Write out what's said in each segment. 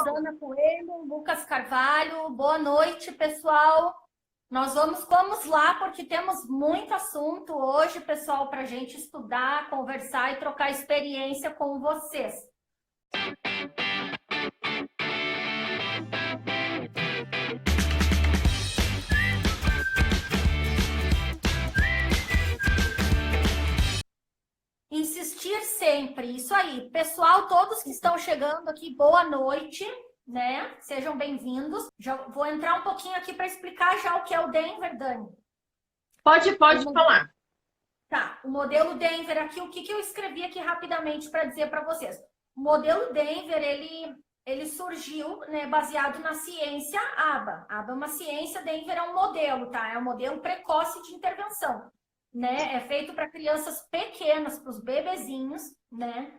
Rosana Coelho, Lucas Carvalho. Boa noite, pessoal. Vamos lá, porque temos muito assunto hoje, pessoal, para a gente estudar, conversar e trocar experiência com vocês. Insistir sempre, isso aí. Pessoal, todos que estão chegando aqui, boa noite, né? Sejam bem-vindos. Já vou entrar um pouquinho aqui para explicar já o que é o Denver, Dani. Pode falar. Tá, o modelo Denver aqui, o que eu escrevi aqui rapidamente para dizer para vocês. O modelo Denver, ele surgiu, né, baseado na ciência ABA. ABA é uma ciência, Denver é um modelo, tá? É um modelo precoce de intervenção, né? É feito para crianças pequenas, para os bebezinhos, né?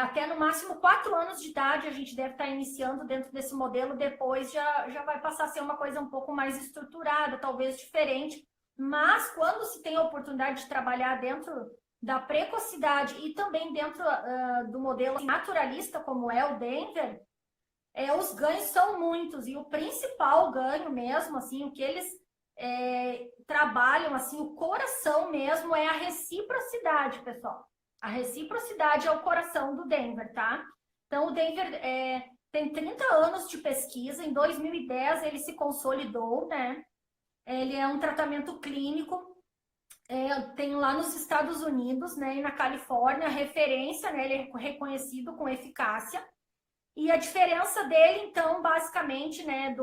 Até no máximo 4 anos de idade a gente deve estar iniciando dentro desse modelo, depois já vai passar a ser uma coisa um pouco mais estruturada, talvez diferente. Mas quando se tem a oportunidade de trabalhar dentro da precocidade e também dentro do modelo naturalista, como é o Denver, os ganhos são muitos. E o principal ganho mesmo, assim, o que eles trabalham, assim, o coração mesmo é a reciprocidade, pessoal. A reciprocidade é o coração do Denver, tá? Então, o Denver tem 30 anos de pesquisa. Em 2010, ele se consolidou, né? Ele é um tratamento clínico, tem lá nos Estados Unidos, né, e na Califórnia, referência, né, ele é reconhecido com eficácia. E a diferença dele, então, basicamente, né,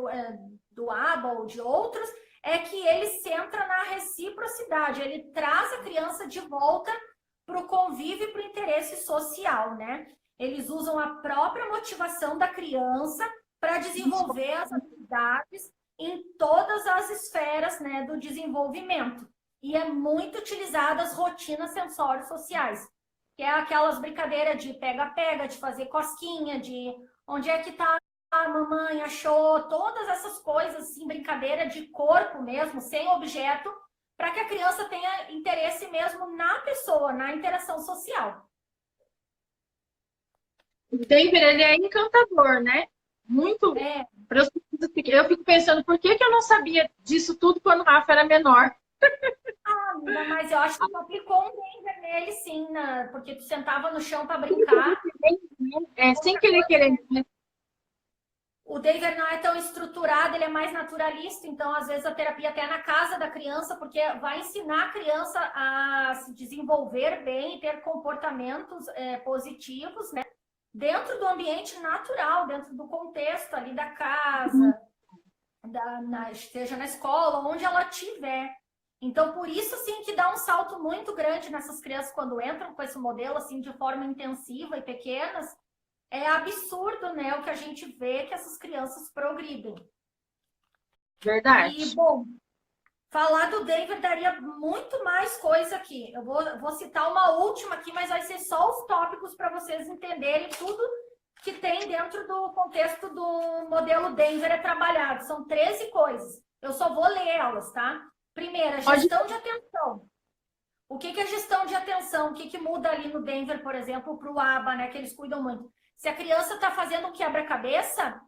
do ABA ou de outros, é que ele centra na reciprocidade, ele traz a criança de volta para o convívio e para o interesse social, né? Eles usam a própria motivação da criança para desenvolver as habilidades em todas as esferas, né, do desenvolvimento. E é muito utilizada as rotinas sensório-sociais, que é aquelas brincadeiras de pega-pega, de fazer cosquinha, de onde é que tá a mamãe achou, todas essas coisas, assim, brincadeira de corpo mesmo, sem objeto, para que a criança tenha interesse mesmo na pessoa, na interação social. O Denver, ele é encantador, né? Muito. Eu fico pensando, por que eu não sabia disso tudo quando o Rafa era menor? Mas eu acho que tu aplicou um Denver nele, sim, porque tu sentava no chão para brincar. Sem querer. O Denver não é tão estruturado, ele é mais naturalista, então às vezes a terapia até é na casa da criança, porque vai ensinar a criança a se desenvolver bem e ter comportamentos positivos, né? Dentro do ambiente natural, dentro do contexto ali da casa, seja na escola, onde ela estiver. Então, por isso, assim, que dá um salto muito grande nessas crianças quando entram com esse modelo, assim, de forma intensiva e pequenas. É absurdo, né, o que a gente vê que essas crianças progridem. Verdade. E, bom, falar do Denver daria muito mais coisa aqui. Eu vou citar uma última aqui, mas vai ser só os tópicos para vocês entenderem tudo que tem dentro do contexto do modelo Denver é trabalhado. São 13 coisas. Eu só vou ler elas, tá? Primeira, gestão de atenção. O que é gestão de atenção? O que muda ali no Denver, por exemplo, para o ABA, né? Que eles cuidam muito. Se a criança está fazendo um quebra-cabeça,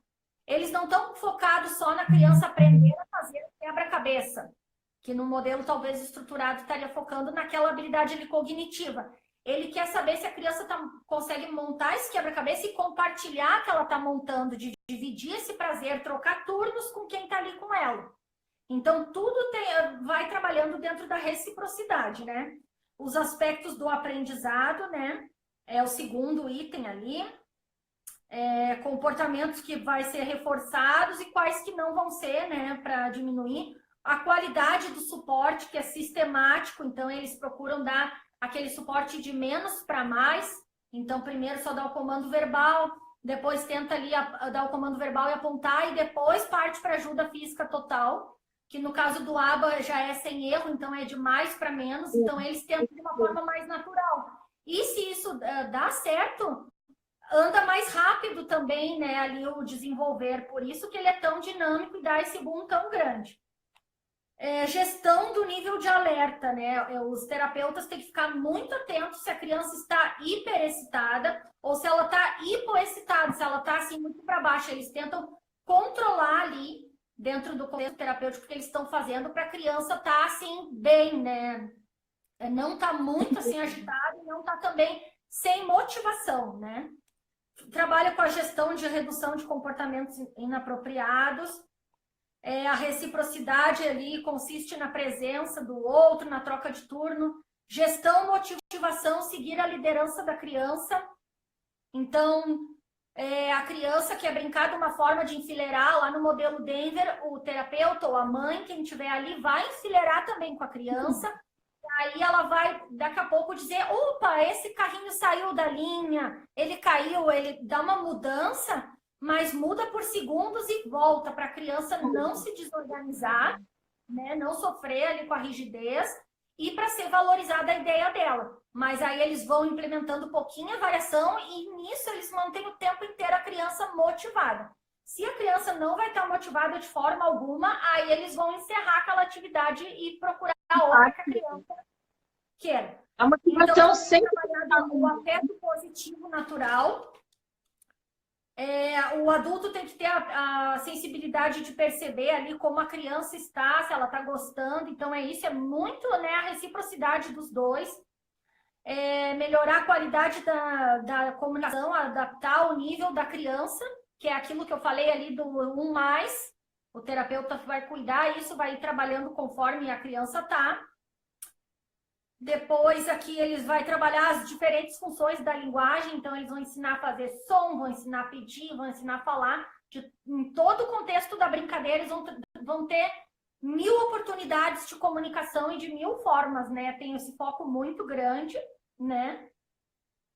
eles não estão focados só na criança aprender a fazer o quebra-cabeça, que no modelo talvez estruturado estaria focando naquela habilidade ali cognitiva. Ele quer saber se a criança consegue montar esse quebra-cabeça e compartilhar que ela está montando, de dividir esse prazer, trocar turnos com quem está ali com ela. Então, tudo vai trabalhando dentro da reciprocidade, né? Os aspectos do aprendizado, né? É o segundo item ali. Comportamentos que vai ser reforçados e quais que não vão ser, né? Para diminuir. A qualidade do suporte, que é sistemático. Então, eles procuram dar aquele suporte de menos para mais. Então, primeiro só dá o comando verbal, depois tenta ali dar o comando verbal e apontar, e depois parte para ajuda física total, que no caso do ABA já é sem erro, então é de mais para menos, então eles tentam de uma forma mais natural. E se isso dá certo, anda mais rápido também, né, ali o desenvolver, por isso que ele é tão dinâmico e dá esse boom tão grande. Gestão do nível de alerta, né? Os terapeutas têm que ficar muito atentos se a criança está hiperexcitada ou se ela está hipoexcitada, se ela está assim muito para baixo. Eles tentam controlar ali dentro do contexto terapêutico que eles estão fazendo para a criança estar assim bem, né? Não tá muito assim agitada e não tá também sem motivação, né? Trabalha com a gestão de redução de comportamentos inapropriados. A reciprocidade ali consiste na presença do outro, na troca de turno. Gestão, motivação, seguir a liderança da criança. Então, a criança quer brincar de uma forma de enfileirar, lá no modelo Denver, o terapeuta ou a mãe, quem estiver ali, vai enfileirar também com a criança. Aí ela vai, daqui a pouco, dizer, opa, esse carrinho saiu da linha, ele caiu, ele dá uma mudança, mas muda por segundos e volta para a criança não se desorganizar, né, não sofrer ali com a rigidez e para ser valorizada a ideia dela. Mas aí eles vão implementando pouquinha variação e nisso eles mantêm o tempo inteiro a criança motivada. Se a criança não vai estar motivada de forma alguma, aí eles vão encerrar aquela atividade e procurar a outra que a criança quer. A motivação então, sempre o afeto positivo natural. O adulto tem que ter a sensibilidade de perceber ali como a criança está, se ela está gostando. Então, isso é muito, né, a reciprocidade dos dois. Melhorar a qualidade da comunicação, adaptar o nível da criança, que é aquilo que eu falei ali do 1+. O terapeuta vai cuidar, isso vai ir trabalhando conforme a criança está. Depois aqui eles vão trabalhar as diferentes funções da linguagem, então eles vão ensinar a fazer som, vão ensinar a pedir, vão ensinar a falar. Em todo o contexto da brincadeira, eles vão ter 1000 oportunidades de comunicação e de 1000 formas, né? Tem esse foco muito grande, né?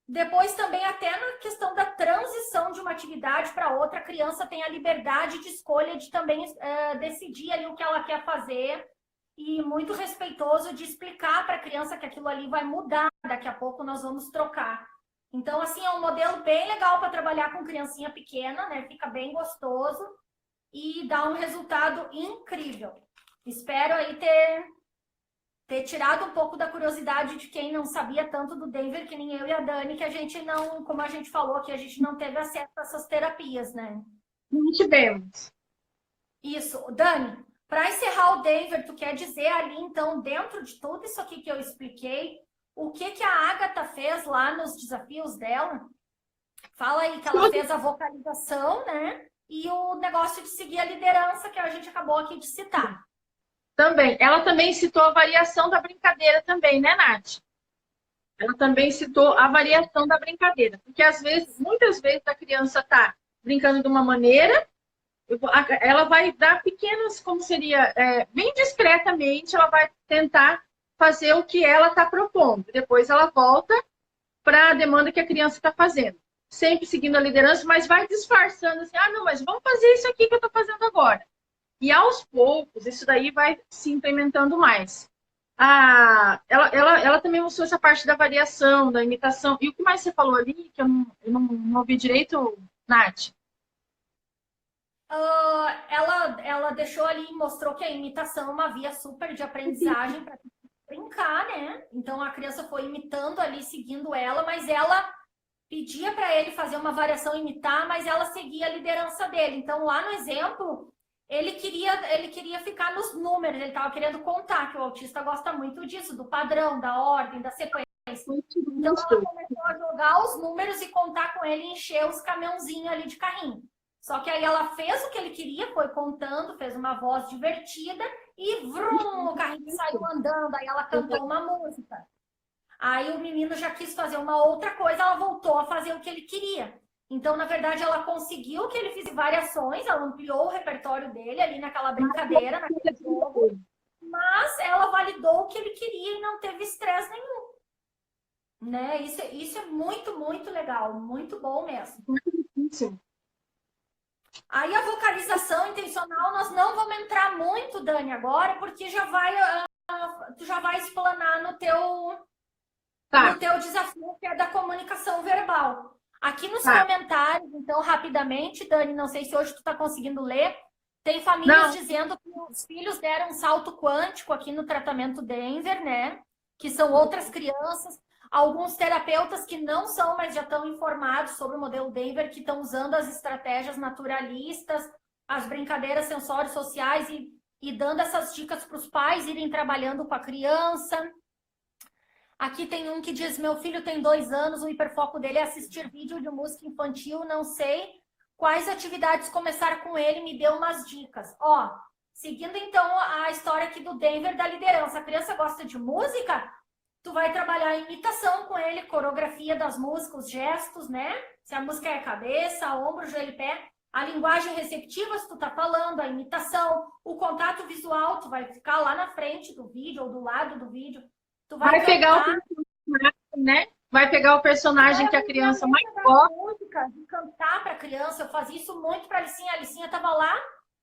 Depois também até na questão da transição de uma atividade para outra, a criança tem a liberdade de escolha de também decidir ali o que ela quer fazer e muito respeitoso de explicar para a criança que aquilo ali vai mudar, daqui a pouco nós vamos trocar. Então, assim, é um modelo bem legal para trabalhar com criancinha pequena, né? Fica bem gostoso e dá um resultado incrível. Espero aí ter tirado um pouco da curiosidade de quem não sabia tanto do Denver, que nem eu e a Dani, que a gente não, como a gente falou aqui, a gente não teve acesso a essas terapias, né? não tivemos. Isso. Dani, para encerrar o Denver, tu quer dizer ali, então, dentro de tudo isso aqui que eu expliquei, o que a Agatha fez lá nos desafios dela? Fala aí que ela fez a vocalização, né? E o negócio de seguir a liderança, que a gente acabou aqui de citar. Também. Ela também citou a variação da brincadeira também, né, Nath? Ela também citou a variação da brincadeira. Porque, muitas vezes, a criança está brincando de uma maneira, ela vai dar pequenas, como seria, bem discretamente, ela vai tentar fazer o que ela está propondo. Depois ela volta para a demanda que a criança está fazendo. Sempre seguindo a liderança, mas vai disfarçando assim, não, mas vamos fazer isso aqui que eu estou fazendo agora. E aos poucos, isso daí vai se implementando mais. Ela também mostrou essa parte da variação, da imitação. E o que mais você falou ali, que eu não ouvi direito, Nath? Ela deixou ali e mostrou que a imitação é uma via super de aprendizagem para brincar, né? Então a criança foi imitando ali, seguindo ela, mas ela pedia para ele fazer uma variação, imitar, mas ela seguia a liderança dele. Então lá no exemplo, ele queria ficar nos números, ele estava querendo contar, que o autista gosta muito disso, do padrão, da ordem, da sequência. Então ela começou a jogar os números e contar com ele e encher os caminhãozinhos ali de carrinho. Só que aí ela fez o que ele queria, foi contando, fez uma voz divertida e vrum, o carrinho saiu andando, aí ela cantou uma música. Aí o menino já quis fazer uma outra coisa, ela voltou a fazer o que ele queria. Então, na verdade, ela conseguiu que ele fizesse variações, ela ampliou o repertório dele ali naquela brincadeira, naquele jogo, mas ela validou o que ele queria e não teve estresse nenhum. Né? Isso é muito, muito legal, muito bom mesmo. Muito difícil. Aí a vocalização intencional, nós não vamos entrar muito, Dani, agora, porque tu já vai explanar no teu desafio, que é da comunicação verbal. Aqui nos comentários, então, rapidamente, Dani, não sei se hoje tu está conseguindo ler, Tem famílias Não. dizendo que os filhos deram um salto quântico aqui no tratamento Denver, né? Que são outras crianças. Alguns terapeutas que não são, mas já estão informados sobre o modelo Denver, que estão usando as estratégias naturalistas, as brincadeiras sensórios sociais e dando essas dicas para os pais irem trabalhando com a criança. Aqui tem um que diz, meu filho tem 2 anos, o hiperfoco dele é assistir vídeo de música infantil, não sei quais atividades começar com ele, me deu umas dicas. Ó, seguindo então a história aqui do Denver da liderança. A criança gosta de música, tu vai trabalhar a imitação com ele, coreografia das músicas, os gestos, né? Se a música é cabeça, ombro, joelho e pé. A linguagem receptiva, se tu tá falando, a imitação, o contato visual, tu vai ficar lá na frente do vídeo ou do lado do vídeo. Tu vai pegar o cantar, personagem, né? Vai pegar o personagem que a criança mais gosta. música, de cantar para a criança. Eu fazia isso muito para a Alicinha. A Alicinha estava lá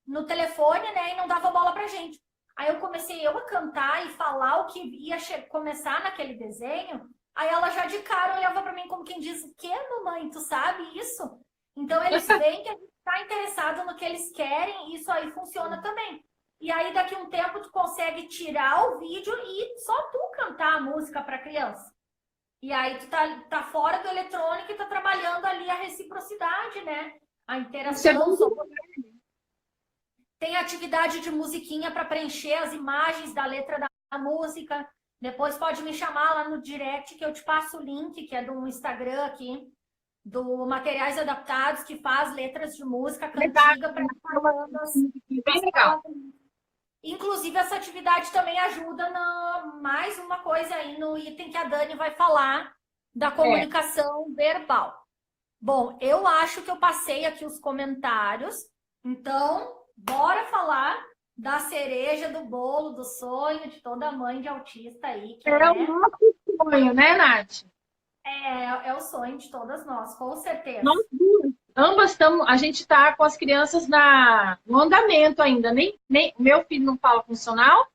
no telefone, né, e não dava bola para gente. Aí eu comecei a cantar e falar o que ia começar naquele desenho. Aí ela já de cara olhava para mim como quem diz, o quê, mamãe? Tu sabe isso? Então eles veem que a gente está interessado no que eles querem, e isso aí funciona também. E aí daqui a um tempo tu consegue tirar o vídeo e só tu cantar a música para a criança. E aí tu tá fora do eletrônico e tá trabalhando ali a reciprocidade, né? A interação. Tem atividade de musiquinha para preencher as imagens da letra da música. Depois pode me chamar lá no direct que eu te passo o link, que é do Instagram aqui, do Materiais Adaptados, que faz letras de música cantiga para falando Bem legal. Inclusive, essa atividade também ajuda mais uma coisa aí no item que a Dani vai falar da comunicação verbal. Bom, eu acho que eu passei aqui os comentários, então bora falar da cereja do bolo, do sonho de toda mãe de autista aí. Que é o nosso sonho, né, Nath? É o sonho de todas nós, com certeza. Nós duas. Ambas estamos, a gente está com as crianças no andamento ainda. Nem meu filho não fala funcional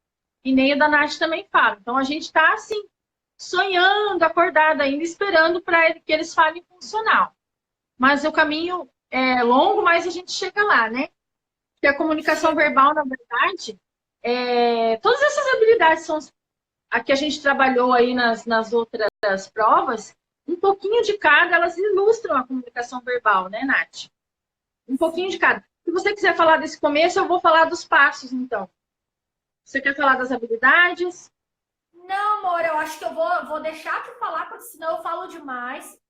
e nem o da Nath também fala. Então a gente está assim, sonhando, acordada ainda, esperando para que eles falem funcional. Mas o caminho é longo, mas a gente chega lá, né? Porque a comunicação verbal, na verdade, todas essas habilidades são a que a gente trabalhou aí nas outras provas. Um pouquinho de cada, elas ilustram a comunicação verbal, né, Nath? Um pouquinho de cada. Se você quiser falar desse começo, eu vou falar dos passos, então. Você quer falar das habilidades? Não, amor, eu acho que eu vou deixar tu falar, porque senão eu falo demais.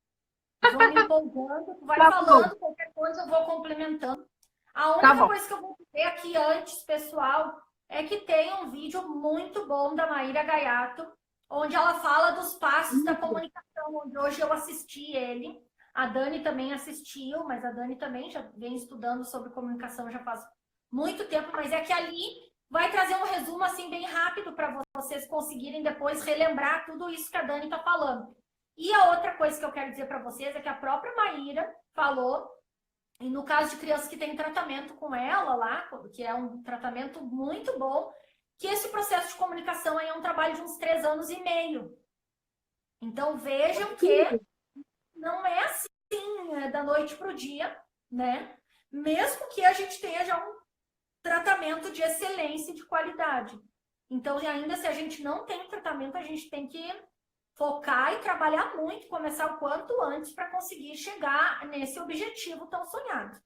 Vou me empolgando, tu vai falando, qualquer coisa eu vou complementando. A única coisa que eu vou dizer aqui antes, pessoal, é que tem um vídeo muito bom da Maíra Gaiato, onde ela fala dos passos da comunicação, onde hoje eu assisti ele. A Dani também assistiu, mas a Dani também já vem estudando sobre comunicação já faz muito tempo, mas é que ali vai trazer um resumo assim bem rápido para vocês conseguirem depois relembrar tudo isso que a Dani está falando. E a outra coisa que eu quero dizer para vocês é que a própria Maíra falou, e no caso de crianças que têm tratamento com ela lá, que é um tratamento muito bom, que esse processo de comunicação aí é um trabalho de uns 3 anos e meio. Então vejam que não é assim da noite para o dia, né? Mesmo que a gente tenha já um tratamento de excelência e de qualidade. Então, ainda se a gente não tem tratamento, a gente tem que focar e trabalhar muito, começar o quanto antes para conseguir chegar nesse objetivo tão sonhado.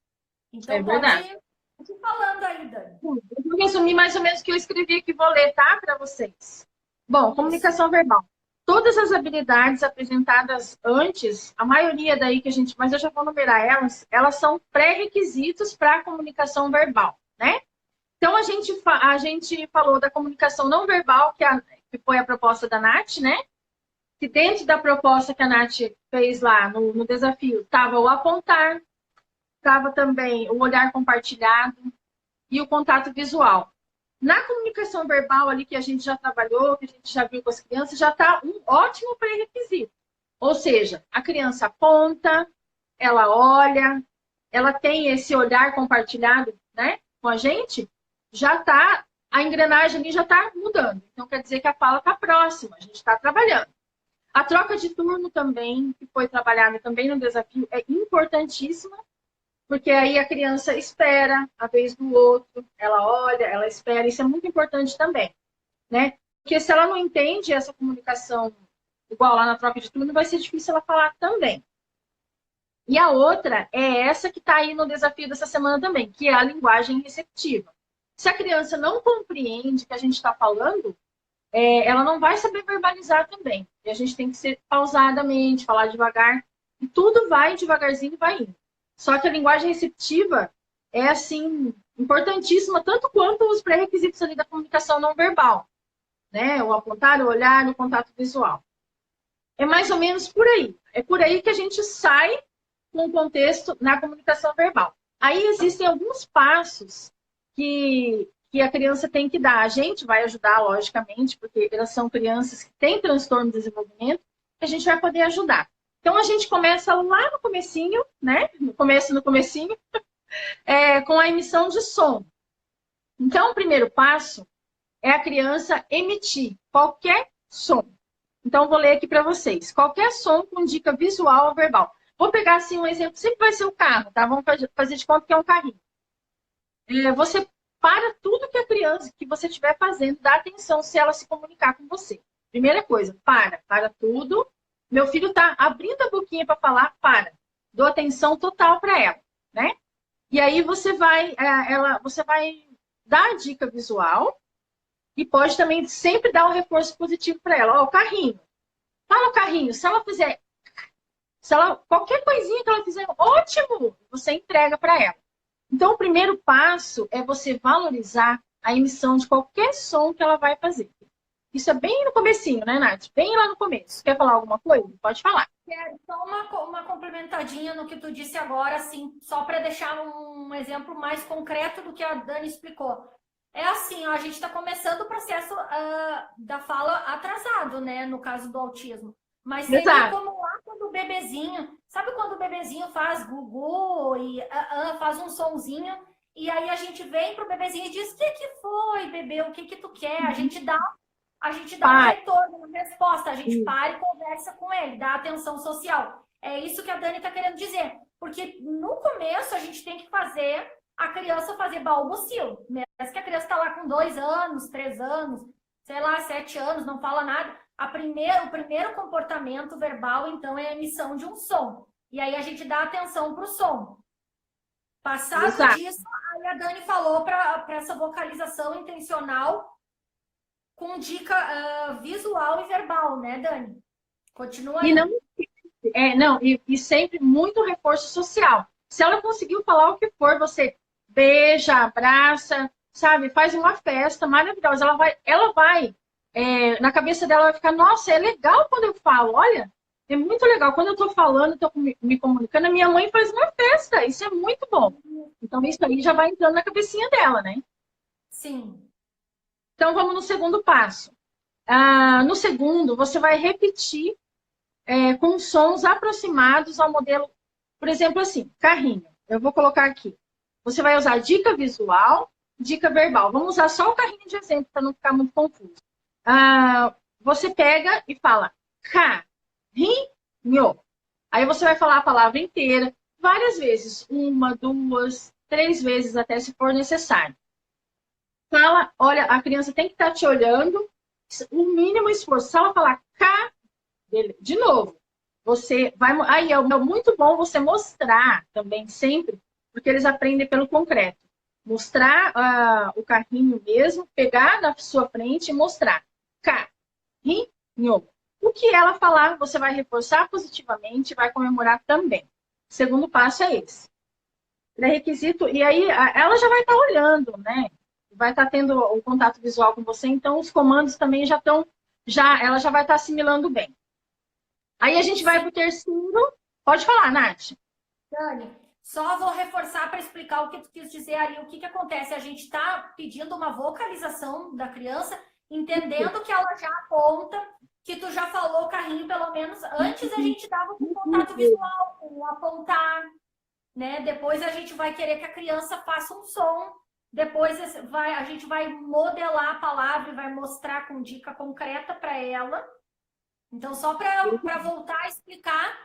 Então, pode ir falando aí, Dani. Vou resumir mais ou menos o que eu escrevi aqui, vou ler, tá? Para vocês. Bom, comunicação verbal. Todas as habilidades apresentadas antes, a maioria daí que a gente... Mas eu já vou numerar elas são pré-requisitos para a comunicação verbal, né? Então, a gente falou da comunicação não verbal, que foi a proposta da Nath, né? Que dentro da proposta que a Nath fez lá no desafio, estava o apontar, estava também o olhar compartilhado e o contato visual. Na comunicação verbal ali que a gente já trabalhou, que a gente já viu com as crianças, já está um ótimo pré-requisito. Ou seja, a criança aponta, ela olha, ela tem esse olhar compartilhado, né, com a gente, já está, a engrenagem ali já está mudando. Então, quer dizer que a fala está próxima, a gente está trabalhando. A troca de turno também, que foi trabalhada também no desafio, é importantíssima, porque aí a criança espera a vez do outro, ela olha, ela espera, isso é muito importante também, né? Porque se ela não entende essa comunicação igual lá na troca de turno, vai ser difícil ela falar também. E a outra é essa que está aí no desafio dessa semana também, que é a linguagem receptiva. Se a criança não compreende o que a gente está falando, ela não vai saber verbalizar também. E a gente tem que ser pausadamente, falar devagar, e tudo vai devagarzinho e vai indo. Só que a linguagem receptiva é, assim, importantíssima, tanto quanto os pré-requisitos ali da comunicação não verbal, né? O apontar, o olhar, o contato visual. É mais ou menos por aí. É por aí que a gente sai com o contexto na comunicação verbal. Aí existem alguns passos que a criança tem que dar. A gente vai ajudar, logicamente, porque elas são crianças que têm transtorno de desenvolvimento, que a gente vai poder ajudar. Então, a gente começa lá no comecinho, né? No comecinho, com a emissão de som. Então, o primeiro passo é a criança emitir qualquer som. Então, vou ler aqui para vocês. Qualquer som com dica visual ou verbal. Vou pegar, assim, um exemplo. Sempre vai ser o carro, tá? Vamos fazer de conta que é um carrinho. Você para tudo que a criança, que você estiver fazendo, dá atenção se ela se comunicar com você. Primeira coisa, para tudo. Meu filho está abrindo a boquinha para falar, para. Dou atenção total para ela, né? E aí você vai dar a dica visual e pode também sempre dar um reforço positivo para ela. Ó, o carrinho. Fala o carrinho. Qualquer coisinha que ela fizer, ótimo! Você entrega para ela. Então, o primeiro passo é você valorizar a emissão de qualquer som que ela vai fazer. Isso é bem no comecinho, né, Nath? Bem lá no começo. Quer falar alguma coisa? Pode falar. Quero só uma complementadinha no que tu disse agora, assim, só para deixar um exemplo mais concreto do que a Dani explicou. É assim, ó, a gente está começando o processo da fala atrasado, né? No caso do autismo. Mas seria Exato. como lá quando o bebezinho... Sabe quando o bebezinho faz gugu e faz um sonzinho? E aí a gente vem pro bebezinho e diz, o que foi, bebê? O que tu quer? A gente dá um retorno, uma resposta. A gente para e conversa com ele, dá atenção social. É isso que a Dani está querendo dizer. Porque no começo a gente tem que fazer a criança fazer balbucio. Mesmo que a criança está lá com 2 anos, 3 anos, sei lá, 7 anos, não fala nada. O primeiro comportamento verbal, então, é a emissão de um som. E aí a gente dá atenção para o som. Passado disso, aí a Dani falou para essa vocalização intencional com dica visual e verbal, né, Dani? Continua aí. E sempre muito reforço social. Se ela conseguiu falar o que for, você beija, abraça, sabe? Faz uma festa maravilhosa. Ela vai na cabeça dela vai ficar, nossa, é legal quando eu falo, olha, é muito legal. Quando eu tô falando, tô me comunicando, a minha mãe faz uma festa, isso é muito bom. Então, isso aí já vai entrando na cabecinha dela, né? Sim. Então, vamos no segundo passo. No segundo, você vai repetir com sons aproximados ao modelo, por exemplo, assim, carrinho. Eu vou colocar aqui. Você vai usar dica visual, dica verbal. Vamos usar só o carrinho de exemplo para não ficar muito confuso. Você pega e fala carrinho. Aí você vai falar a palavra inteira várias vezes. 1, 2, 3 vezes até se for necessário. Fala, olha, a criança tem que estar te olhando. O mínimo esforço. Se ela falar de novo, você vai... Aí é muito bom você mostrar também sempre, porque eles aprendem pelo concreto. Mostrar o carrinho mesmo, pegar na sua frente e mostrar. Carrinho. O que ela falar, você vai reforçar positivamente e vai comemorar também. O segundo passo é esse. Pré-requisito, e aí ela já vai estar olhando, né? Vai estar tendo o contato visual com você, então os comandos também ela já vai estar assimilando bem. Aí a gente vai para o terceiro. Pode falar, Nath. Dani, só vou reforçar para explicar o que tu quis dizer ali. O que acontece? A gente está pedindo uma vocalização da criança, entendendo que ela já aponta, que tu já falou carrinho, pelo menos antes a gente dava com contato visual, com apontar, né? Depois a gente vai querer que a criança faça um som, depois a gente vai modelar a palavra e vai mostrar com dica concreta para ela. Então, só para voltar a explicar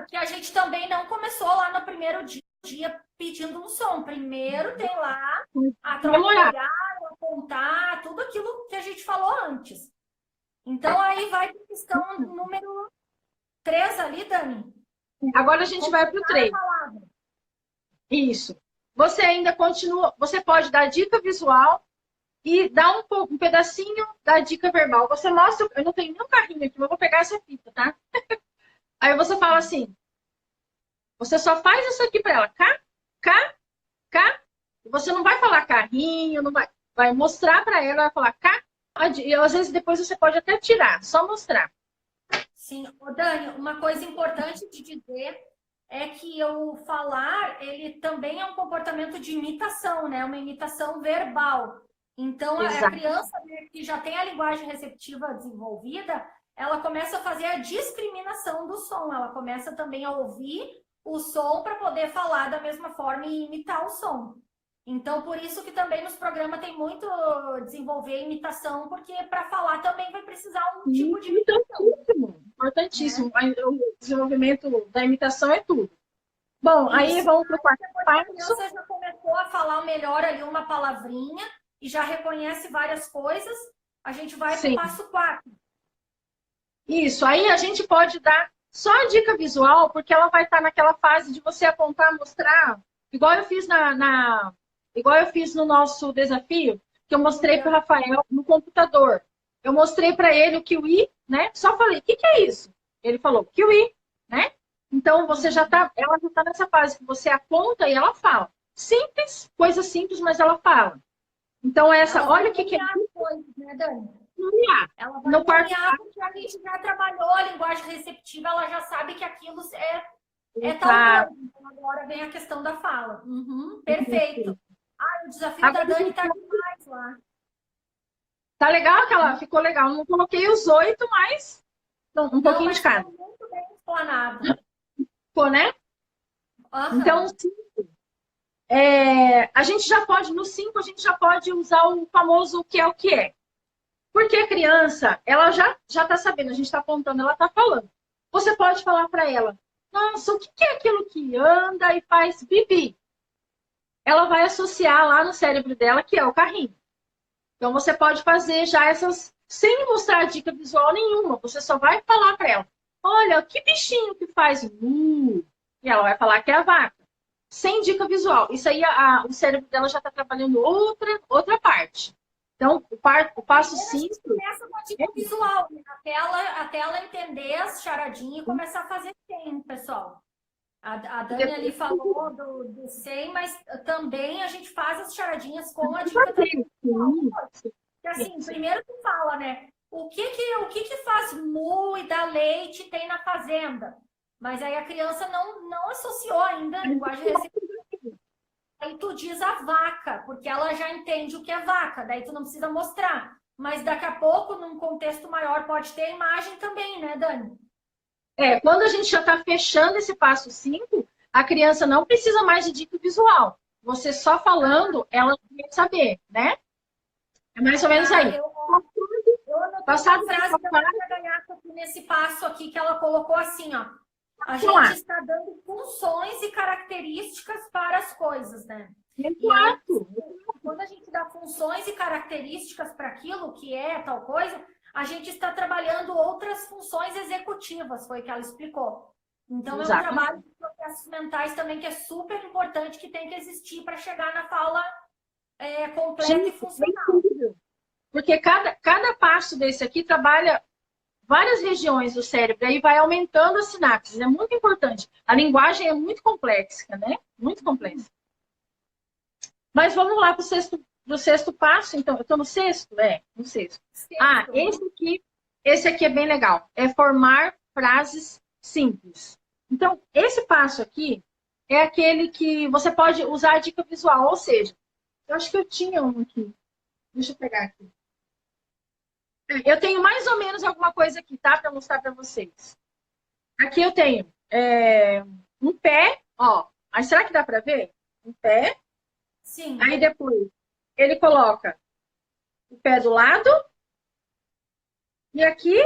que a gente também não começou lá no primeiro dia dia pedindo um som. Primeiro tem lá a Memorar. trabalhar, apontar, tudo aquilo que a gente falou antes. Então, aí vai para a questão número 3 ali, Dani. Agora a gente vai para o 3. Palavra. Isso. Você ainda continua, você pode dar dica visual e dar um pedacinho da dica verbal. Você mostra, eu não tenho nenhum carrinho aqui, mas eu vou pegar essa fita, tá? Aí você fala assim, você só faz isso aqui para ela, cá, cá, cá. Você não vai falar carrinho, não vai mostrar para ela, vai falar cá. E às vezes depois você pode até tirar, só mostrar. Sim, ô Dani, uma coisa importante de dizer é que o falar, ele também é um comportamento de imitação, né? Uma imitação verbal. Então, Exato. a criança, né, que já tem a linguagem receptiva desenvolvida, ela começa a fazer a discriminação do som. Ela começa também a ouvir o som para poder falar da mesma forma e imitar o som. Então, por isso que também nos programas tem muito desenvolver imitação, porque para falar também vai precisar um tipo de imitação. Importantíssimo. O desenvolvimento da imitação é tudo. Bom, isso. Aí vamos para o quarto passo. A criança já começou a falar melhor ali uma palavrinha e já reconhece várias coisas, a gente vai para o passo 4. Isso, aí a gente pode dar só a dica visual, porque ela vai estar naquela fase de você apontar, mostrar, igual eu fiz igual eu fiz no nosso desafio, que eu mostrei para o Rafael no computador. Eu mostrei para ele o kiwi, né? Só falei, o que é isso? Ele falou, kiwi, né? Então, ela já está nessa fase que você aponta e ela fala. Simples, coisa simples, mas ela fala. Então, olha o que é. Coisas, né, Dani? Ela vai no quarto porque a gente já trabalhou a linguagem receptiva, ela já sabe que aquilo é tal coisa. Então, agora vem a questão da fala. Perfeito. O desafio da Dani está demais lá. Tá legal ficou legal. Não coloquei os 8, mas um pouquinho de cada. Muito bem explanado. Ficou, né? Então, a gente já pode, no 5, a gente já pode usar o famoso o que é. Porque a criança, ela já está sabendo, a gente está apontando, ela está falando. Você pode falar para ela, nossa, o que é aquilo que anda e faz pipi? Ela vai associar lá no cérebro dela que é o carrinho. Então, você pode fazer já essas, sem mostrar dica visual nenhuma. Você só vai falar para ela, olha, que bichinho que faz mu? E ela vai falar que é a vaca. Sem dica visual. Isso aí, o cérebro dela já está trabalhando outra parte. Então, o passo 5... Começa com a dica visual, né? Até ela entender as charadinhas e começar a fazer 100, pessoal. A Dani ali falou do 100, mas também a gente faz as charadinhas com a dica visual. Porque assim, primeiro tu fala, né? O que faz mu e dá leite tem na fazenda? Mas aí a criança não associou ainda a linguagem receptiva. Aí tu diz a vaca, porque ela já entende o que é vaca, daí tu não precisa mostrar. Mas daqui a pouco, num contexto maior, pode ter imagem também, né, Dani? Quando a gente já está fechando esse passo 5, a criança não precisa mais de dica visual. Você só falando, ela vai saber, né? É mais ou menos aí. Eu passado a frase da Maria Gaiato nesse passo aqui, que ela colocou assim, ó. A gente está dando funções e características para as coisas, né? Exato. Quando a gente dá funções e características para aquilo que é tal coisa, a gente está trabalhando outras funções executivas, foi o que ela explicou. Então, é um trabalho de processos mentais também que é super importante, que tem que existir para chegar na fala completa e funcional. Porque cada passo desse aqui trabalha várias regiões do cérebro, aí vai aumentando as sinapses, é muito importante. A linguagem é muito complexa, né? Muito complexa. Mas vamos lá para o sexto passo, então. Eu estou no sexto? No sexto. Esse aqui é bem legal. É formar frases simples. Então, esse passo aqui é aquele que você pode usar a dica visual, ou seja, eu acho que eu tinha um aqui. Deixa eu pegar aqui. Eu tenho mais ou menos alguma coisa aqui, tá? Para mostrar para vocês. Aqui eu tenho um pé, ó. Mas será que dá para ver? Um pé. Sim. Aí depois ele coloca o pé do lado. E aqui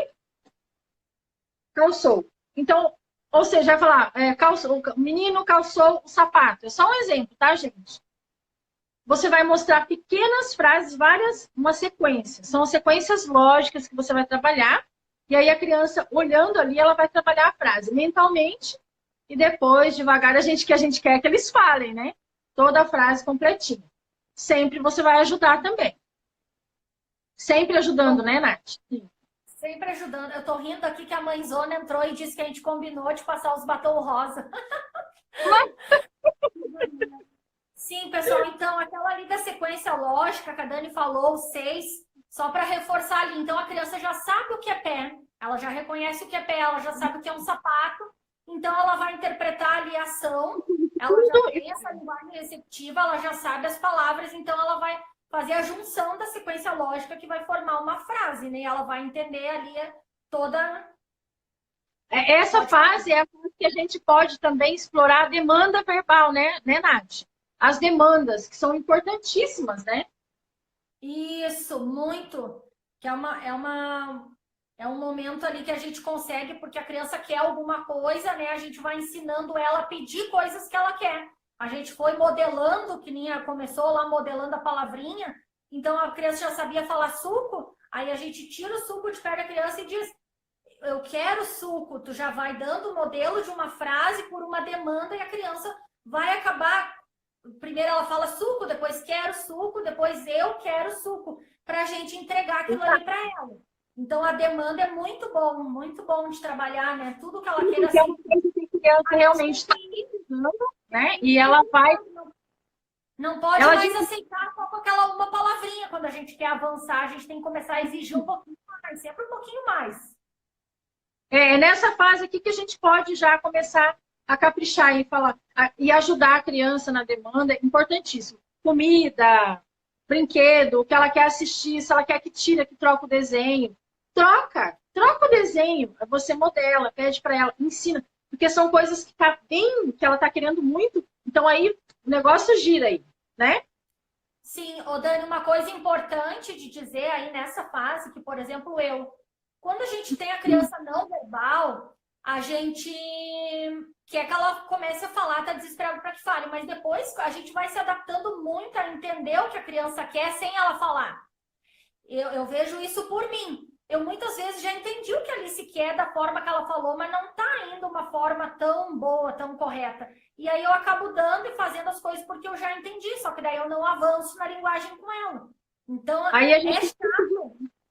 calçou. Então, Ou seja, vai falar, o menino calçou o sapato. É só um exemplo, tá, gente? Você vai mostrar pequenas frases, uma sequência. São sequências lógicas que você vai trabalhar. E aí a criança, olhando ali, ela vai trabalhar a frase mentalmente. E depois, devagar, a gente quer que eles falem, né? Toda a frase completinha. Sempre você vai ajudar também. Sempre ajudando, né, Nath? Sempre ajudando. Eu tô rindo aqui que a mãezona entrou e disse que a gente combinou de passar os batom rosa. Sim, pessoal, então aquela ali da sequência lógica que a Dani falou, os 6, só para reforçar ali. Então a criança já sabe o que é pé, ela já reconhece o que é pé, ela já sabe o que é um sapato, então ela vai interpretar ali a ação, ela já tem essa linguagem receptiva, ela já sabe as palavras, então ela vai fazer a junção da sequência lógica que vai formar uma frase, né? Ela vai entender ali toda. Essa fase é a fase que a gente pode também explorar a demanda verbal, né, Nath? As demandas, que são importantíssimas, né? Isso, muito. Que é um momento ali que a gente consegue, porque a criança quer alguma coisa, né? A gente vai ensinando ela a pedir coisas que ela quer. A gente foi modelando, que nem começou lá modelando a palavrinha, então a criança já sabia falar suco, aí a gente tira o suco de perto da criança e diz: eu quero suco. Tu já vai dando o modelo de uma frase por uma demanda e a criança vai acabar. Primeiro ela fala suco, depois quero suco, depois eu quero suco, para a gente entregar aquilo ali para ela. Então a demanda é muito bom de trabalhar, né? Tudo que ela queira assim. É uma coisa que a criança realmente está precisando, né? E ela vai. Não pode ela mais aceitar só com aquela uma palavrinha. Quando a gente quer avançar, a gente tem que começar a exigir um pouquinho mais, sempre um pouquinho mais. É nessa fase aqui que a gente pode já começar a caprichar e falar e ajudar a criança na demanda, é importantíssimo. Comida, brinquedo, o que ela quer assistir, se ela quer que tira, que troca o desenho. Troca o desenho, você modela, pede para ela, ensina, porque são coisas que tá bem, que ela tá querendo muito, então aí o negócio gira aí, né? Sim, Dani, uma coisa importante de dizer aí nessa fase, que, por exemplo, quando a gente tem a criança não verbal, a gente quer que ela comece a falar, tá desesperado para que fale, mas depois a gente vai se adaptando muito a entender o que a criança quer sem ela falar. Eu vejo isso por mim. Eu muitas vezes já entendi o que a Alice quer da forma que ela falou, mas não tá indo uma forma tão boa, tão correta. E aí eu acabo dando e fazendo as coisas porque eu já entendi, só que daí eu não avanço na linguagem com ela. Então, aí a gente...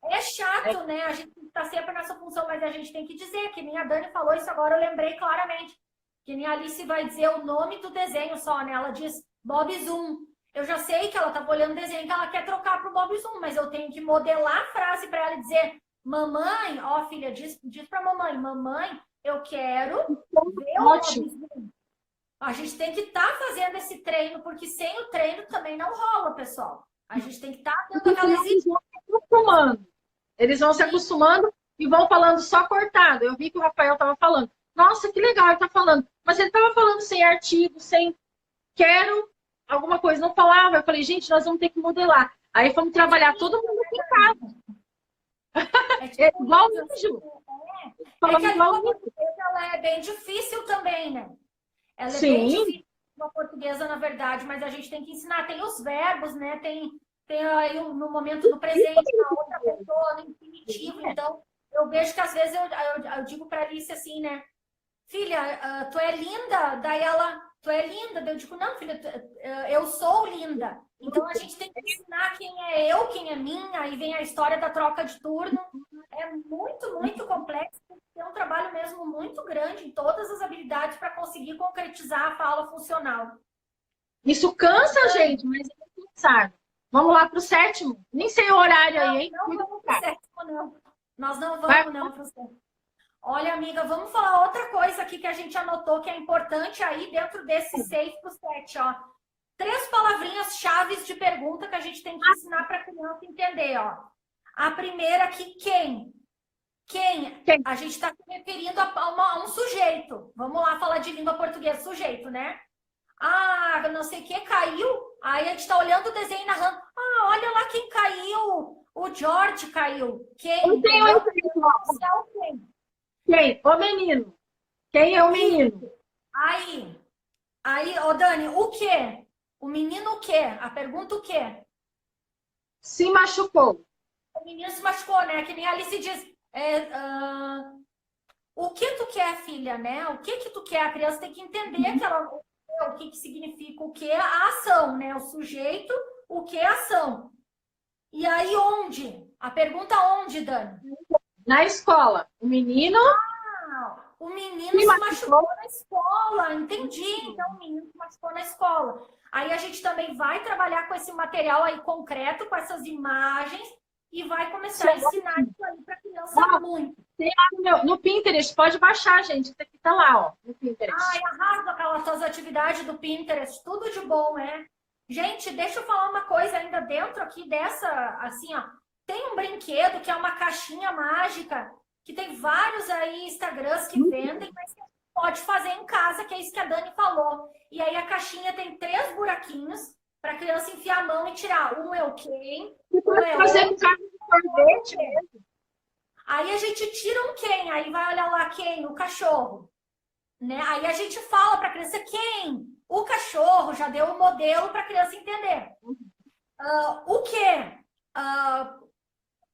é chato, né? A gente tá sempre nessa função, mas a gente tem que dizer, que nem a Dani falou isso agora, eu lembrei claramente. Que nem a Alice vai dizer o nome do desenho só, né? Ela diz Bob Zoom. Eu já sei que ela tá olhando o desenho que ela quer trocar pro Bob Zoom, mas eu tenho que modelar a frase para ela e dizer: mamãe, ó filha, diz pra mamãe, eu quero ver o Bob Zoom. A gente tem que estar fazendo esse treino, porque sem o treino também não rola, pessoal. A gente tem que estar dando aquela exigência. Eles vão se acostumando e vão falando só cortado. Eu vi que o Rafael estava falando. Nossa, que legal, ele está falando. Mas ele estava falando sem artigo, sem quero alguma coisa. Não falava. Eu falei, gente, nós vamos ter que modelar. Aí vamos trabalhar todo mundo aqui em casa. É igual o Ju. É que a língua portuguesa ela é bem difícil também, né? Ela é bem difícil a portuguesa, na verdade, mas a gente tem que ensinar. Tem os verbos, né? Tem aí no momento do presente, na outra pessoa, no infinitivo. Então, eu vejo que às vezes eu digo para Alice assim, né? Filha, tu é linda? Daí ela, tu é linda? Daí eu digo, não, filha, eu sou linda. Então, a gente tem que ensinar quem é eu, quem é minha. Aí vem a história da troca de turno. É muito complexo. Tem um trabalho mesmo muito grande em todas as habilidades para conseguir concretizar a fala funcional. Isso cansa a gente, mas é necessário. Vamos lá para o 7º. Nem sei o horário aí, hein? Não vamos para o 7º, não. Nós não vamos, não, para o 7º. Olha, amiga, vamos falar outra coisa aqui que a gente anotou que é importante aí dentro desse 6 para o 7, ó. 3 palavrinhas chaves de pergunta que a gente tem que ensinar para a criança entender, ó. A primeira aqui, quem? Quem? A gente está se referindo a um sujeito. Vamos lá falar de língua portuguesa, sujeito, né? Ah, não sei o que, caiu. Aí a gente está olhando o desenho e narrando. Ah, olha lá quem caiu. O George caiu. Quem? Eu tenho quem? O menino. Quem é o menino? Aí, ô Dani, o quê? O menino o quê? A pergunta o quê? Se machucou. O menino se machucou, né? Que nem a Alice diz, o que tu quer, filha, né? O que tu quer? A criança tem que entender que o que significa o que é a ação, né? O sujeito, o que é a ação. E aí, onde? A pergunta onde, Dani? Na escola. O menino O menino se machucou na escola, entendi. Então, o menino se machucou na escola. Aí a gente também vai trabalhar com esse material aí concreto, com essas imagens, e vai começar a ensinar isso aí para a criança muito. Tem lá no Pinterest, pode baixar, gente. Isso aqui tá lá, ó, no Pinterest. Ai, arraso aquelas suas atividades do Pinterest, tudo de bom, né? Gente, deixa eu falar uma coisa ainda dentro aqui dessa, assim, ó. Tem um brinquedo que é uma caixinha mágica, que tem vários aí Instagrams que vendem, mas que pode fazer em casa, que é isso que a Dani falou. E aí a caixinha tem 3 buraquinhos para a criança enfiar a mão e tirar. Um é o quem, um é fazer o um carro de sorvete. Aí a gente tira um quem, aí vai olhar lá quem, o cachorro. Né? Aí a gente fala para a criança quem? O cachorro, já deu o modelo para a criança entender. O quê?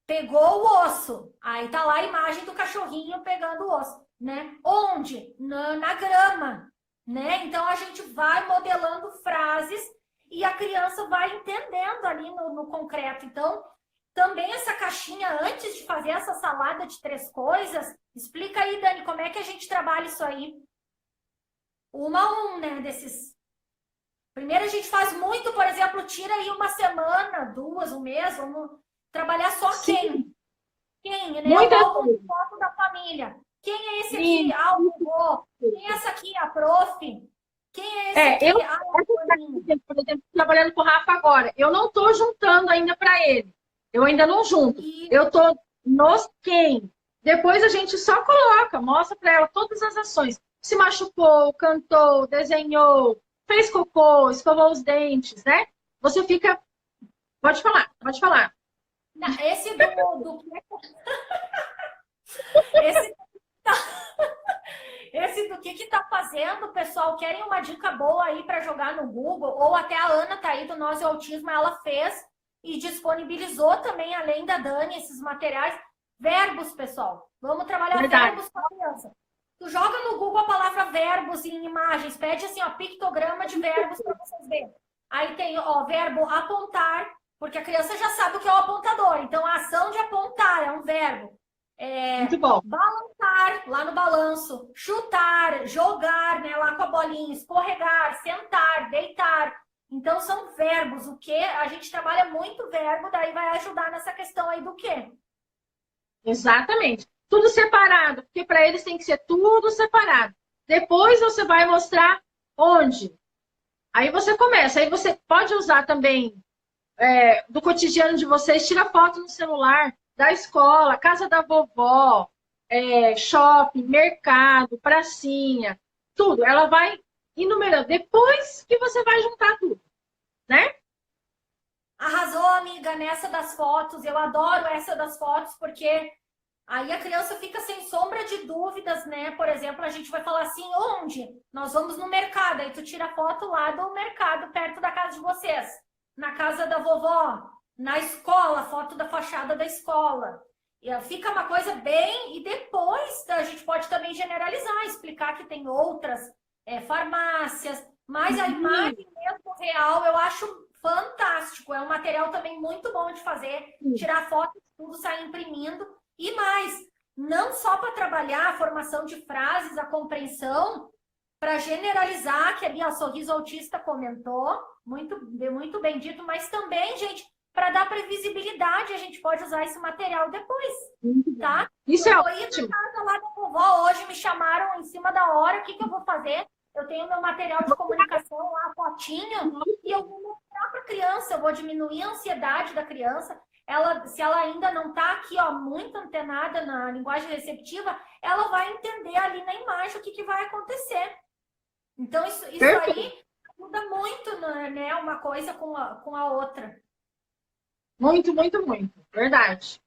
Pegou o osso. Aí tá lá a imagem do cachorrinho pegando o osso, né? Onde? Na grama, né? Então a gente vai modelando frases e a criança vai entendendo ali no concreto. Então, também essa caixinha, antes de fazer essa salada de 3 coisas, explica aí, Dani, como é que a gente trabalha isso aí? 1 a 1, né? Primeiro a gente faz muito, por exemplo, tira aí 1 semana, 2, 1 mês, vamos trabalhar só quem? Quem, né? O álbum de foto da família. Quem é esse aqui? O vovô. Quem é essa aqui? A prof. Quem é esse aqui? Por exemplo, trabalhando com o Rafa agora, eu não tô juntando ainda para ele. Eu ainda não junto. Eu tô nos quem. Depois a gente só coloca, mostra para ela todas as ações. Se machucou, cantou, desenhou, fez cocô, escovou os dentes, né? Você fica... Pode falar, pode falar. Esse do que tá fazendo, pessoal, querem uma dica boa aí para jogar no Google, ou até a Ana tá aí do Nós e Autismo, ela fez e disponibilizou também, além da Dani, esses materiais. Verbos, pessoal. Vamos trabalhar verbos com a criança. Tu joga no Google a palavra verbos em imagens, pede assim, ó, pictograma de verbos para vocês verem. Aí tem, ó, verbo apontar, porque a criança já sabe o que é o apontador. Então, a ação de apontar é um verbo. Muito bom. Balançar, lá no balanço. Chutar, jogar, né, lá com a bolinha. Escorregar, sentar, deitar. Então, são verbos. O que? A gente trabalha muito verbo, daí vai ajudar nessa questão aí do quê? Exatamente. Tudo separado, porque para eles tem que ser tudo separado. Depois você vai mostrar onde. Aí você começa. Aí você pode usar também do cotidiano de vocês, tira foto no celular da escola, casa da vovó, shopping, mercado, pracinha, tudo. Ela vai enumerando. Depois que você vai juntar tudo, né? Arrasou, amiga, nessa das fotos. Eu adoro essa das fotos, porque aí a criança fica sem sombra de dúvidas, né? Por exemplo, a gente vai falar assim, onde? Nós vamos no mercado. Aí tu tira a foto lá do mercado, perto da casa de vocês. Na casa da vovó, na escola, foto da fachada da escola. E fica uma coisa bem... E depois a gente pode também generalizar, explicar que tem outras farmácias. Mas a imagem mesmo real, eu acho fantástico. É um material também muito bom de fazer. Tirar foto de tudo, sair imprimindo. E mais, não só para trabalhar a formação de frases, a compreensão, para generalizar, que ali a Sorriso Autista comentou, muito bem dito, mas também, gente, para dar previsibilidade, a gente pode usar esse material depois, tá? Isso eu vou ir na casa lá da vovó, hoje me chamaram em cima da hora, o que eu vou fazer? Eu tenho meu material de comunicação lá, fotinho, e eu vou mostrar para a criança, eu vou diminuir a ansiedade da criança. Se ela ainda não está aqui, ó, muito antenada na linguagem receptiva, ela vai entender ali na imagem o que vai acontecer. Então, isso aí muda muito, né? Uma coisa com a outra. Muito, muito, muito. Verdade.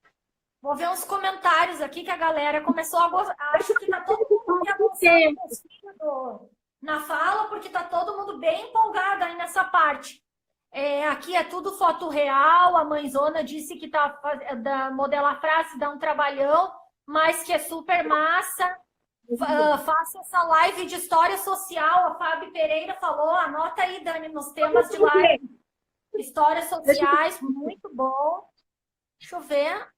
Vou ver uns comentários aqui que a galera começou a gostar. Acho que tá todo mundo que avançando um pouquinho na fala, porque tá todo mundo bem empolgado aí nessa parte. Aqui é tudo foto real, a mãezona disse que modelar frase dá um trabalhão, mas que é super massa. Faça essa live de história social, a Fábio Pereira falou, anota aí, Dani, nos temas de live. Histórias sociais, muito bom. Deixa eu ver.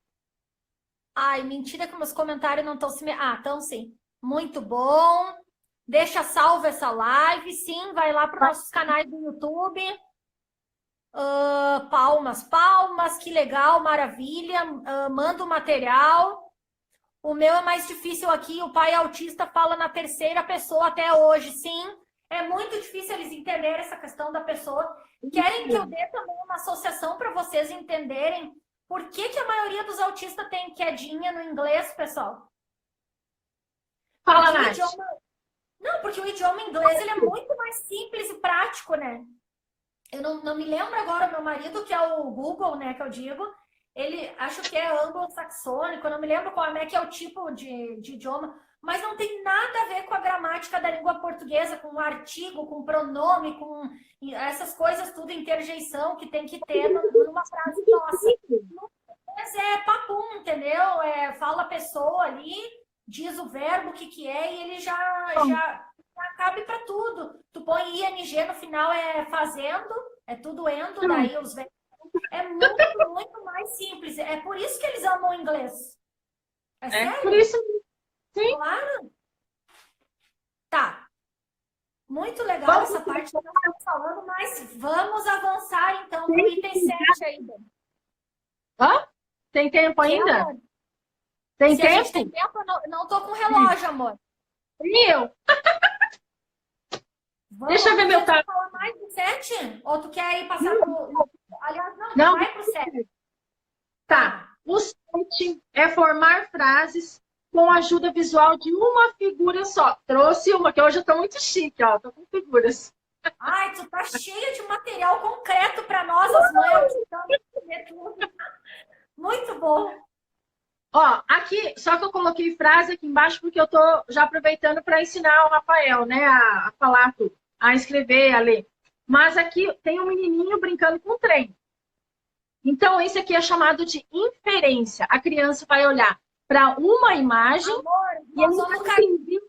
Ai, mentira que meus comentários não estão se... Ah, estão sim. Muito bom. Deixa salvo essa live. Sim, vai lá para os nossos canais do YouTube. Palmas, palmas. Que legal, maravilha. Manda o material. O meu é mais difícil aqui. O pai autista fala na terceira pessoa até hoje. Sim, é muito difícil eles entenderem essa questão da pessoa. Querem que eu dê também uma associação para vocês entenderem por que a maioria dos autistas tem quedinha no inglês, pessoal? Fala, Nath. Não, porque o idioma inglês ele é muito mais simples e prático, né? Eu não me lembro agora, meu marido, que é o Google, né, que eu digo, ele acho que é anglo-saxônico, eu não me lembro qual é que é o tipo de idioma, mas não tem nada a ver com a gramática da língua portuguesa, com o artigo, com o pronome, com essas coisas, tudo interjeição que tem que ter numa frase nossa. Mas é papum, entendeu? Fala a pessoa ali, diz o verbo, o que é, e ele já cabe para tudo. Tu põe ing no final, é fazendo, é tudo endo, daí os verbos. É muito, muito mais simples. É por isso que eles amam o inglês. É sério? Por isso. Sim. Claro. Tá. Muito legal essa parte que nós estamos falando, mas vamos avançar então para o item 7 ainda. Tem tempo ainda? Tem tempo? A gente tem tempo, eu não tô com relógio, amor. E eu? Deixa eu ver meu tempo. Falar mais do 7? Ou tu quer ir passar pro... Aliás, não, vai pro 7. Tá. O 7 é formar frases com ajuda visual de uma figura só. Trouxe uma, que hoje eu tô muito chique, ó. Tô com figuras. Ai, tu tá cheia de material concreto para nós, as mães. Muito bom. Ó, aqui, só que eu coloquei frase aqui embaixo porque eu tô já aproveitando para ensinar o Rafael, né, a falar tudo, a escrever, a ler. Mas aqui tem um menininho brincando com um trem. Então, esse aqui é chamado de inferência. A criança vai olhar para uma imagem e ela vai entender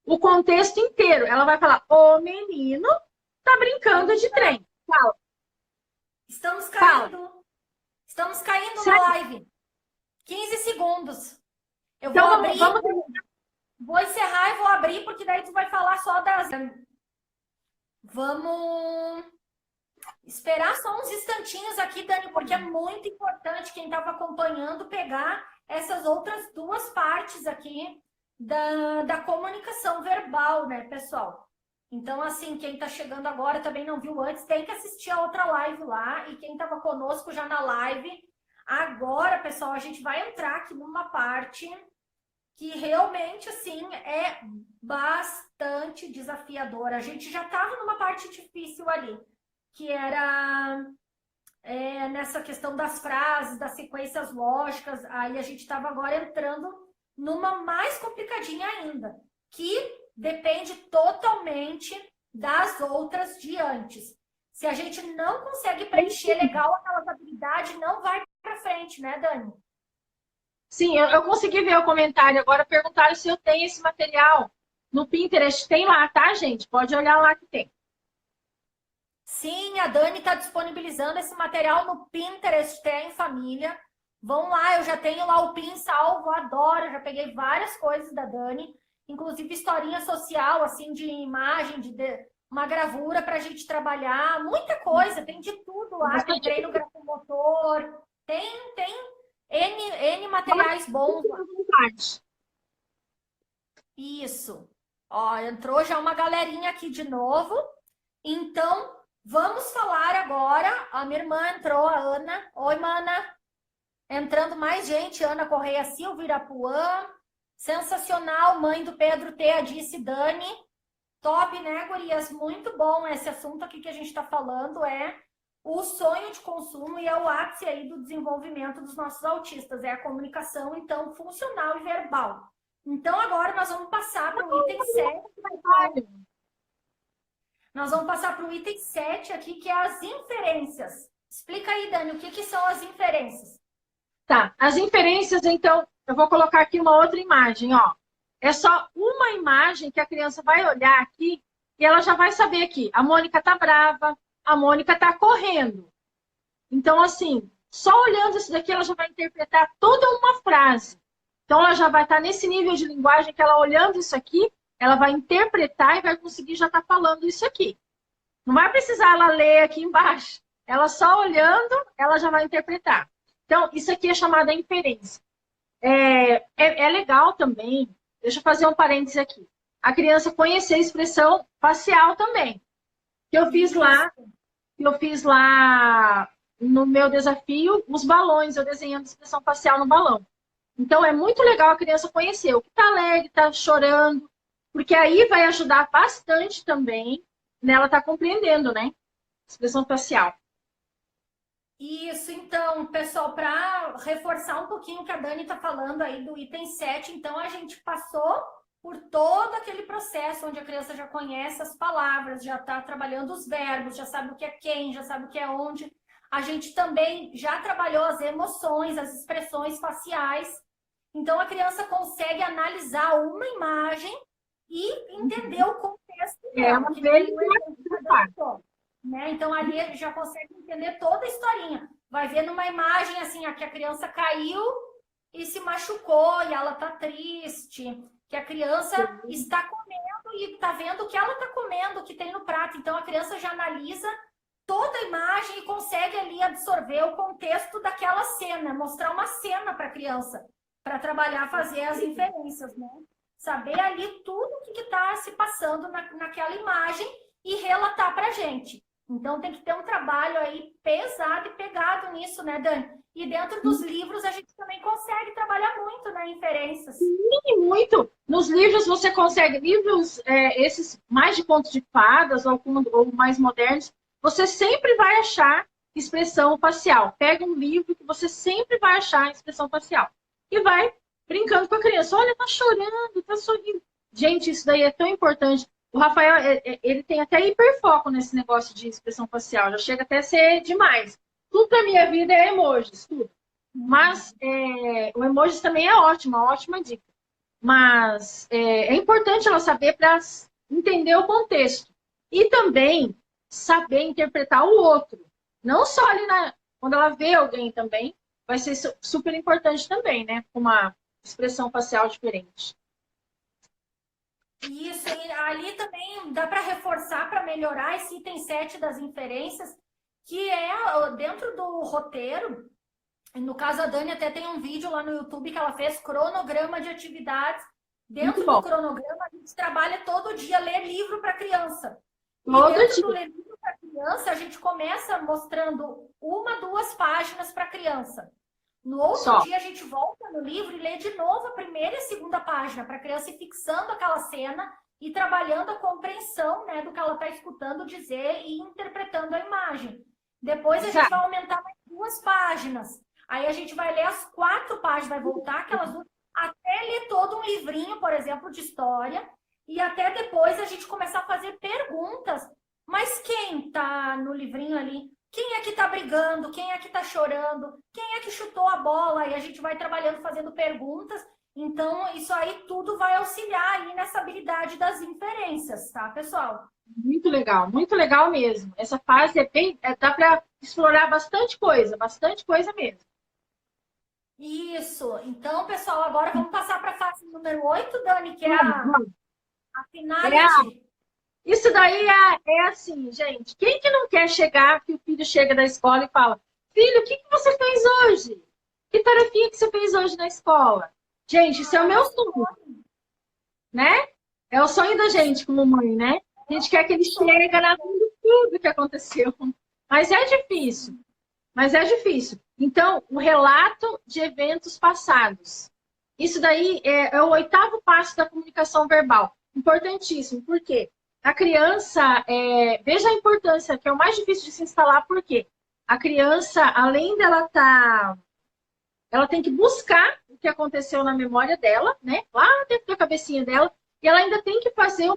o contexto inteiro. Ela vai falar, o menino tá brincando de trem. Fala. Estamos caindo. Fala. Estamos caindo na live. 15 segundos. Eu vou abrir. Vou encerrar e vou abrir, porque daí tu vai falar só das... Vamos esperar só uns instantinhos aqui, Dani, porque é muito importante quem estava acompanhando pegar essas outras duas partes aqui da comunicação verbal, né, pessoal? Então, assim, quem está chegando agora também não viu antes, tem que assistir a outra live lá. E quem estava conosco já na live... Agora, pessoal, a gente vai entrar aqui numa parte que realmente, assim, é bastante desafiadora. A gente já estava numa parte difícil ali, que era nessa questão das frases, das sequências lógicas. Aí a gente estava agora entrando numa mais complicadinha ainda, que depende totalmente das outras de antes. Se a gente não consegue preencher legal aquelas habilidades, não vai para frente, né, Dani? Sim, eu consegui ver o comentário. Agora perguntaram se eu tenho esse material no Pinterest. Tem lá, tá, gente? Pode olhar lá que tem. Sim, a Dani está disponibilizando esse material no Pinterest, tem família. Vão lá, eu já tenho lá o Pin salvo, adoro. Eu já peguei várias coisas da Dani, inclusive historinha social, assim, de imagem, de uma gravura para a gente trabalhar, muita coisa, tem de tudo lá, tem treino grafomotor, tem N materiais bons lá. Isso. Ó, entrou já uma galerinha aqui de novo. Então, vamos falar agora. A minha irmã entrou, a Ana. Oi, mana. Entrando mais gente, Ana Correia Silva, Irapuã. Sensacional, mãe do Pedro T, a disse Dani. Top, né, gurias? Muito bom esse assunto aqui que a gente está falando, é o sonho de consumo e é o ápice aí do desenvolvimento dos nossos autistas, é a comunicação, então, funcional e verbal. Então, agora nós vamos passar para o item 7. Nós vamos passar para o item 7 aqui, que é as inferências. Explica aí, Dani, o que, que são as inferências? Tá, as inferências, então, eu vou colocar aqui uma outra imagem, ó. É só uma imagem que a criança vai olhar aqui e ela já vai saber aqui. A Mônica tá brava, a Mônica tá correndo. Então, assim, só olhando isso daqui, ela já vai interpretar toda uma frase. Então, ela já vai estar nesse nível de linguagem que ela olhando isso aqui, ela vai interpretar e vai conseguir já estar falando isso aqui. Não vai precisar ela ler aqui embaixo. Ela só olhando, ela já vai interpretar. Então, isso aqui é chamada inferência. É legal também, deixa eu fazer um parênteses aqui, a criança conhecer a expressão facial também. Que eu fiz lá no meu desafio, os balões, eu desenhando expressão facial no balão. Então, é muito legal a criança conhecer o que está alegre, está chorando, porque aí vai ajudar bastante também nela estar compreendendo, né? Expressão facial. Isso, então, pessoal, para reforçar um pouquinho o que a Dani está falando aí do item 7, então a gente passou por todo aquele processo onde a criança já conhece as palavras, já está trabalhando os verbos, já sabe o que é quem, já sabe o que é onde. A gente também já trabalhou as emoções, as expressões faciais. Então, a criança consegue analisar uma imagem e entender o contexto dela. Uma vez né? Então, ali ele já consegue entender toda a historinha. Vai ver numa imagem assim, que a criança caiu e se machucou e ela tá triste, que a criança está comendo e tá vendo o que ela tá comendo, o que tem no prato. Então, a criança já analisa toda a imagem e consegue ali absorver o contexto daquela cena, mostrar uma cena para a criança, para trabalhar, fazer as inferências, né? Saber ali tudo o que está se passando naquela imagem e relatar para a gente. Então, tem que ter um trabalho aí pesado e pegado nisso, né, Dani? E dentro dos livros, a gente também consegue trabalhar muito, né, inferências. Sim, muito. Nos livros, você consegue, livros esses mais de contos de fadas ou mais modernos, você sempre vai achar expressão facial. Pega um livro que você sempre vai achar expressão facial. E vai brincando com a criança. Olha, tá chorando, tá sorrindo. Gente, isso daí é tão importante. O Rafael, ele tem até hiperfoco nesse negócio de expressão facial. Já chega até a ser demais. Tudo pra minha vida é emojis, tudo. Mas o emojis também é ótimo, uma ótima dica. Mas é importante ela saber para entender o contexto. E também saber interpretar o outro. Não só ali quando ela vê alguém também, vai ser super importante também, né? Com uma expressão facial diferente. Isso, e ali também dá para reforçar, para melhorar esse item 7 das inferências, que é dentro do roteiro. No caso, a Dani até tem um vídeo lá no YouTube que ela fez cronograma de atividades. Dentro do cronograma, a gente trabalha todo dia ler livro para criança. E dentro do ler livro para criança, a gente começa mostrando 1, 2 páginas para criança. No outro dia, a gente volta no livro e lê de novo a primeira e a segunda página, para a criança ir fixando aquela cena e trabalhando a compreensão, né, do que ela está escutando dizer e interpretando a imagem. Depois, a gente vai aumentar mais 2 páginas. Aí, a gente vai ler as 4 páginas, vai voltar aquelas 2, até ler todo um livrinho, por exemplo, de história. E até depois, a gente começar a fazer perguntas. Mas quem está no livrinho ali? Quem é que está brigando? Quem é que está chorando? Quem é que chutou a bola? E a gente vai trabalhando, fazendo perguntas. Então, isso aí tudo vai auxiliar aí nessa habilidade das inferências, tá, pessoal? Muito legal mesmo. Essa fase dá para explorar bastante coisa mesmo. Isso. Então, pessoal, agora vamos passar para a fase número 8, Dani, que é a finalidade. Isso daí é assim, gente. Quem que não quer chegar, que o filho chega da escola e fala: filho, o que você fez hoje? Que tarefinha que você fez hoje na escola? Gente, isso é o meu sonho, né? É o sonho da gente como mãe, né? A gente quer que ele chegue narrando tudo que aconteceu. Mas é difícil. Então, o relato de eventos passados. Isso daí é o 8º passo da comunicação verbal. Importantíssimo. Por quê? A criança, veja a importância, que é o mais difícil de se instalar, porque a criança, além dela estar ela tem que buscar o que aconteceu na memória dela, né? Lá dentro da cabecinha dela, e ela ainda tem que fazer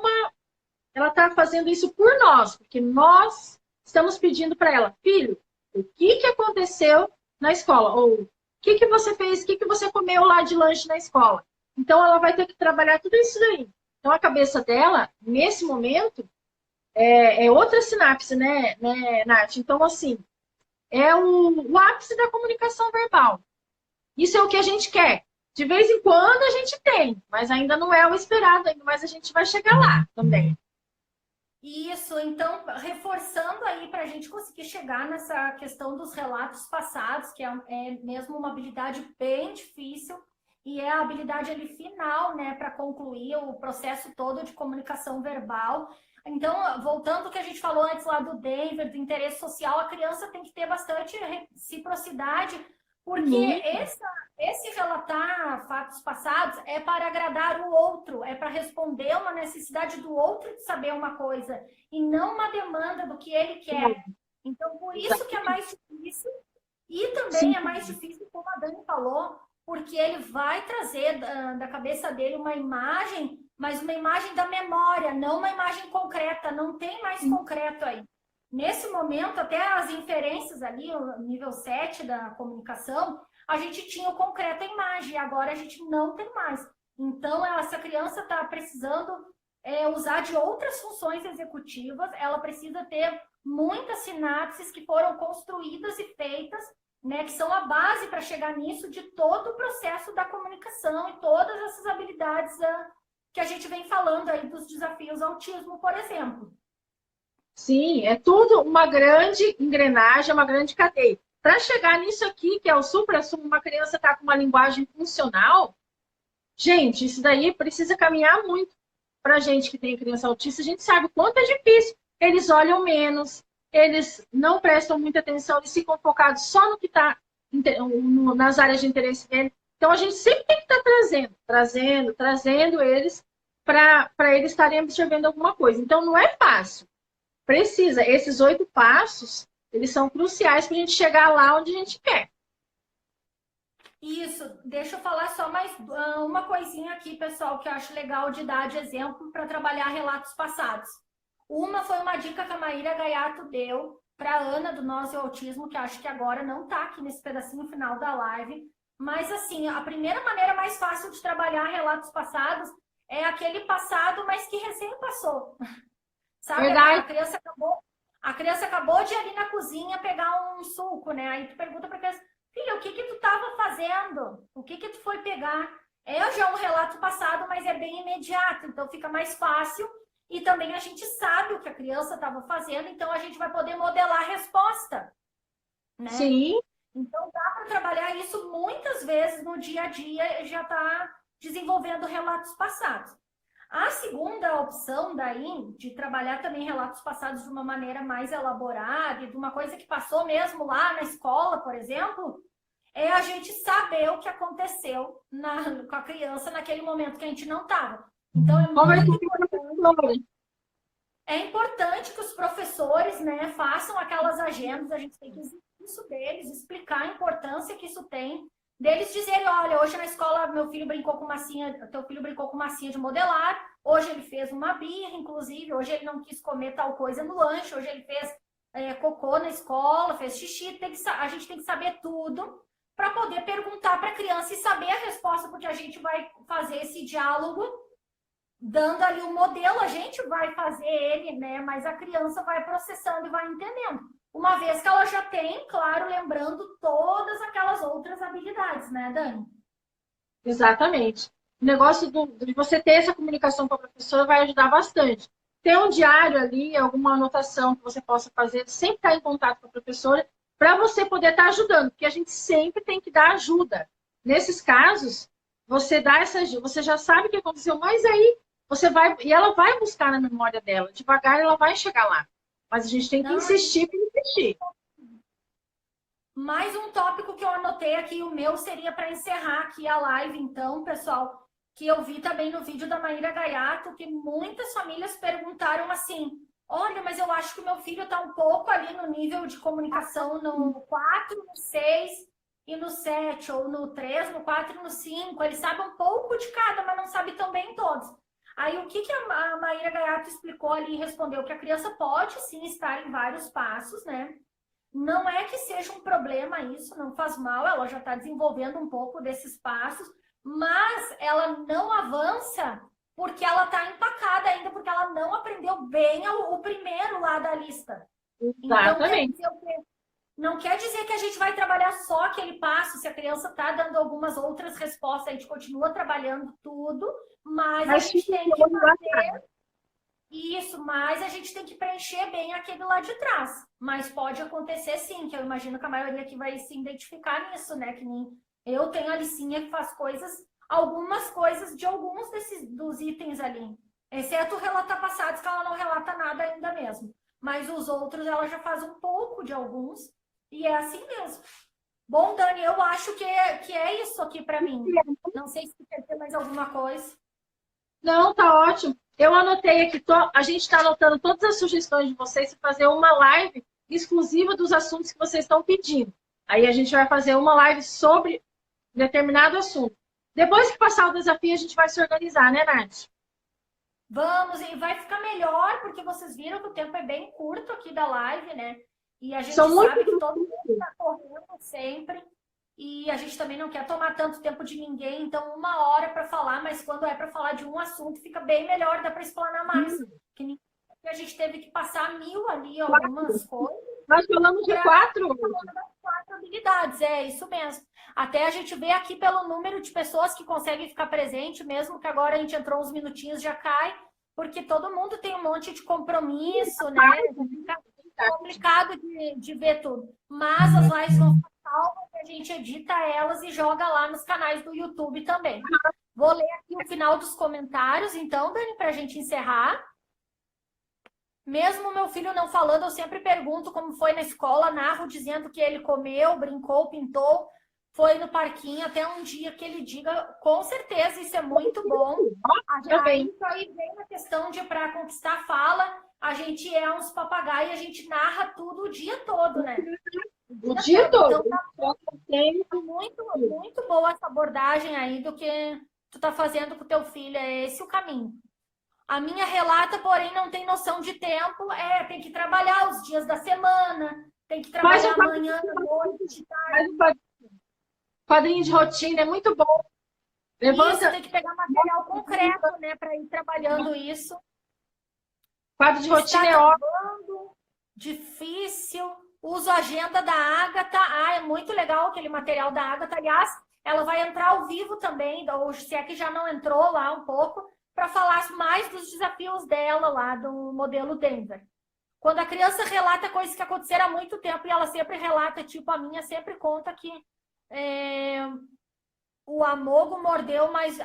ela está fazendo isso por nós, porque nós estamos pedindo para ela, filho, o que aconteceu na escola? Ou o que você fez, o que você comeu lá de lanche na escola? Então, ela vai ter que trabalhar tudo isso daí. Então, a cabeça dela, nesse momento, é outra sinapse, né, Nath? Então, assim, é o ápice da comunicação verbal. Isso é o que a gente quer. De vez em quando a gente tem, mas ainda não é o esperado ainda, mas a gente vai chegar lá também. Isso, então, reforçando aí para a gente conseguir chegar nessa questão dos relatos passados, que é mesmo uma habilidade bem difícil, e é a habilidade ali final, né, para concluir o processo todo de comunicação verbal. Então, voltando ao que a gente falou antes lá do Denver, do interesse social, a criança tem que ter bastante reciprocidade, porque esse relatar fatos passados é para agradar o outro, é para responder uma necessidade do outro de saber uma coisa, e não uma demanda do que ele quer. Então, por isso que é mais difícil, e também é mais difícil, como a Dani falou, porque ele vai trazer da cabeça dele uma imagem, mas uma imagem da memória, não uma imagem concreta, não tem mais concreto aí. Nesse momento, até as inferências ali, o nível 7 da comunicação, a gente tinha o concreto a imagem, agora a gente não tem mais. Então, essa criança está precisando usar de outras funções executivas, ela precisa ter muitas sinapses que foram construídas e feitas, né, que são a base para chegar nisso de todo o processo da comunicação e todas essas habilidades que a gente vem falando aí dos desafios autismo, por exemplo. Sim, é tudo uma grande engrenagem, uma grande cadeia. Para chegar nisso aqui, que é o supra-sumo, uma criança está com uma linguagem funcional, gente, isso daí precisa caminhar muito. Para a gente que tem criança autista, a gente sabe o quanto é difícil. Eles olham menos, eles não prestam muita atenção, eles ficam focados só no que está nas áreas de interesse dele. Então, a gente sempre tem que estar trazendo eles para eles estarem absorvendo alguma coisa. Então, não é fácil. Precisa. Esses 8 passos, eles são cruciais para a gente chegar lá onde a gente quer. Isso, deixa eu falar só mais uma coisinha aqui, pessoal, que eu acho legal de dar de exemplo para trabalhar relatos passados. Uma foi uma dica que a Maíra Gaiato deu para a Ana, do Nós e o Autismo, que acho que agora não está aqui nesse pedacinho final da live. Mas, assim, a primeira maneira mais fácil de trabalhar relatos passados é aquele passado, mas que recém passou. Sabe? Verdade. A criança acabou de ir ali na cozinha pegar um suco, né? Aí tu pergunta para a criança, filha, o que tu estava fazendo? O que tu foi pegar? Já é um relato passado, mas é bem imediato, então fica mais fácil. E também a gente sabe o que a criança estava fazendo, então a gente vai poder modelar a resposta, né? Sim. Então dá para trabalhar isso muitas vezes no dia a dia e já está desenvolvendo relatos passados. A segunda opção daí, de trabalhar também relatos passados de uma maneira mais elaborada, e de uma coisa que passou mesmo lá na escola, por exemplo, é a gente saber o que aconteceu com a criança naquele momento que a gente não estava. Então, é importante que os professores, né, façam aquelas agendas, a gente tem que exigir isso deles, explicar a importância que isso tem, deles dizerem, olha, hoje na escola meu filho brincou com massinha, teu filho brincou com massinha de modelar, hoje ele fez uma birra, inclusive, hoje ele não quis comer tal coisa no lanche, hoje ele fez cocô na escola, fez xixi, a gente tem que saber tudo para poder perguntar para a criança e saber a resposta, porque a gente vai fazer esse diálogo dando ali um modelo, a gente vai fazer ele, né? Mas a criança vai processando e vai entendendo. Uma vez que ela já tem, claro, lembrando todas aquelas outras habilidades, né, Dani? Exatamente. O negócio de você ter essa comunicação com a professora vai ajudar bastante. Ter um diário ali, alguma anotação que você possa fazer, sempre estar em contato com a professora, para você poder estar ajudando, porque a gente sempre tem que dar ajuda. Nesses casos, você dá essa ajuda, você já sabe o que aconteceu, mas aí você vai, e ela vai buscar na memória dela, devagar ela vai chegar lá. Mas a gente tem que insistir para insistir. Mais um tópico que eu anotei aqui, o meu seria para encerrar aqui a live, então, pessoal, que eu vi também no vídeo da Maíra Gaiato, que muitas famílias perguntaram assim, olha, mas eu acho que o meu filho está um pouco ali no nível de comunicação no 4, no 6, e no 7, ou no 3, no 4 e no 5. Ele sabe um pouco de cada, mas não sabe tão bem todos. Aí o que a Maíra Gaiato explicou ali e respondeu? Que a criança pode sim estar em vários passos, né? Não é que seja um problema isso, não faz mal, ela já está desenvolvendo um pouco desses passos, mas ela não avança porque ela está empacada ainda, porque ela não aprendeu bem o primeiro lá da lista. Então, quer Exatamente. dizer o quê? Não quer dizer que a gente vai trabalhar só aquele passo, se a criança está dando algumas outras respostas, a gente continua trabalhando tudo, mas a Mas gente fica tem que olho lá atrás. fazer isso, mas a gente tem que preencher bem aquele lá de trás. Mas pode acontecer sim, que eu imagino que a maioria aqui vai se identificar nisso, né? Que nem eu tenho a Licinha que faz coisas, algumas coisas de alguns dos itens ali. Exceto relatar passados, que ela não relata nada ainda mesmo. Mas os outros ela já faz um pouco de alguns. E é assim mesmo. Bom, Dani, eu acho que é isso aqui para mim. Não sei se quer ter mais alguma coisa. Não, tá ótimo. Eu anotei aqui, a gente está anotando todas as sugestões de vocês para fazer uma live exclusiva dos assuntos que vocês estão pedindo. Aí a gente vai fazer uma live sobre determinado assunto. Depois que passar o desafio, a gente vai se organizar, né, Nath? Vamos, e vai ficar melhor, porque vocês viram que o tempo é bem curto aqui da live, né? E a gente São muito sabe que todo mundo está correndo sempre. E a gente também não quer tomar tanto tempo de ninguém, então 1 hora para falar, mas quando é para falar de um assunto, fica bem melhor, dá para explanar mais. Que a gente teve que passar 1000 ali, algumas coisas. Nós falamos de 4 4 habilidades, é isso mesmo. Até a gente vê aqui pelo número de pessoas que conseguem ficar presente, mesmo que agora a gente entrou uns minutinhos, já cai, porque todo mundo tem um monte de compromisso, né? Fica complicado de ver tudo. Mas as lives vão ficar salvas, a gente edita elas e joga lá nos canais do YouTube também. Vou ler aqui o final dos comentários, então, Dani, para a gente encerrar. Mesmo meu filho não falando, eu sempre pergunto como foi na escola, narro dizendo que ele comeu, brincou, pintou, foi no parquinho, até um dia que ele diga, com certeza, isso é muito bom. Isso aí vem a questão de para conquistar a fala, a gente é uns papagaios, a gente narra tudo o dia todo, né? O dia todo. Então tá muito, muito boa essa abordagem aí do que tu tá fazendo com o teu filho, é esse o caminho. A minha relata, porém, não tem noção de tempo. Tem que trabalhar os dias da semana, tem que trabalhar amanhã, noite, tarde. Faz um quadrinho de rotina, é muito bom. Levanta... Isso, tem que pegar material concreto, né, para ir trabalhando isso. Quadro de rotina é ótimo. Difícil. Uso a agenda da Agatha. É muito legal aquele material da Agatha. Aliás, ela vai entrar ao vivo também, ou se é que já não entrou lá um pouco, para falar mais dos desafios dela lá do modelo Denver. Quando a criança relata coisas que aconteceram há muito tempo, e ela sempre relata, tipo a minha sempre conta que o amigo mordeu, mas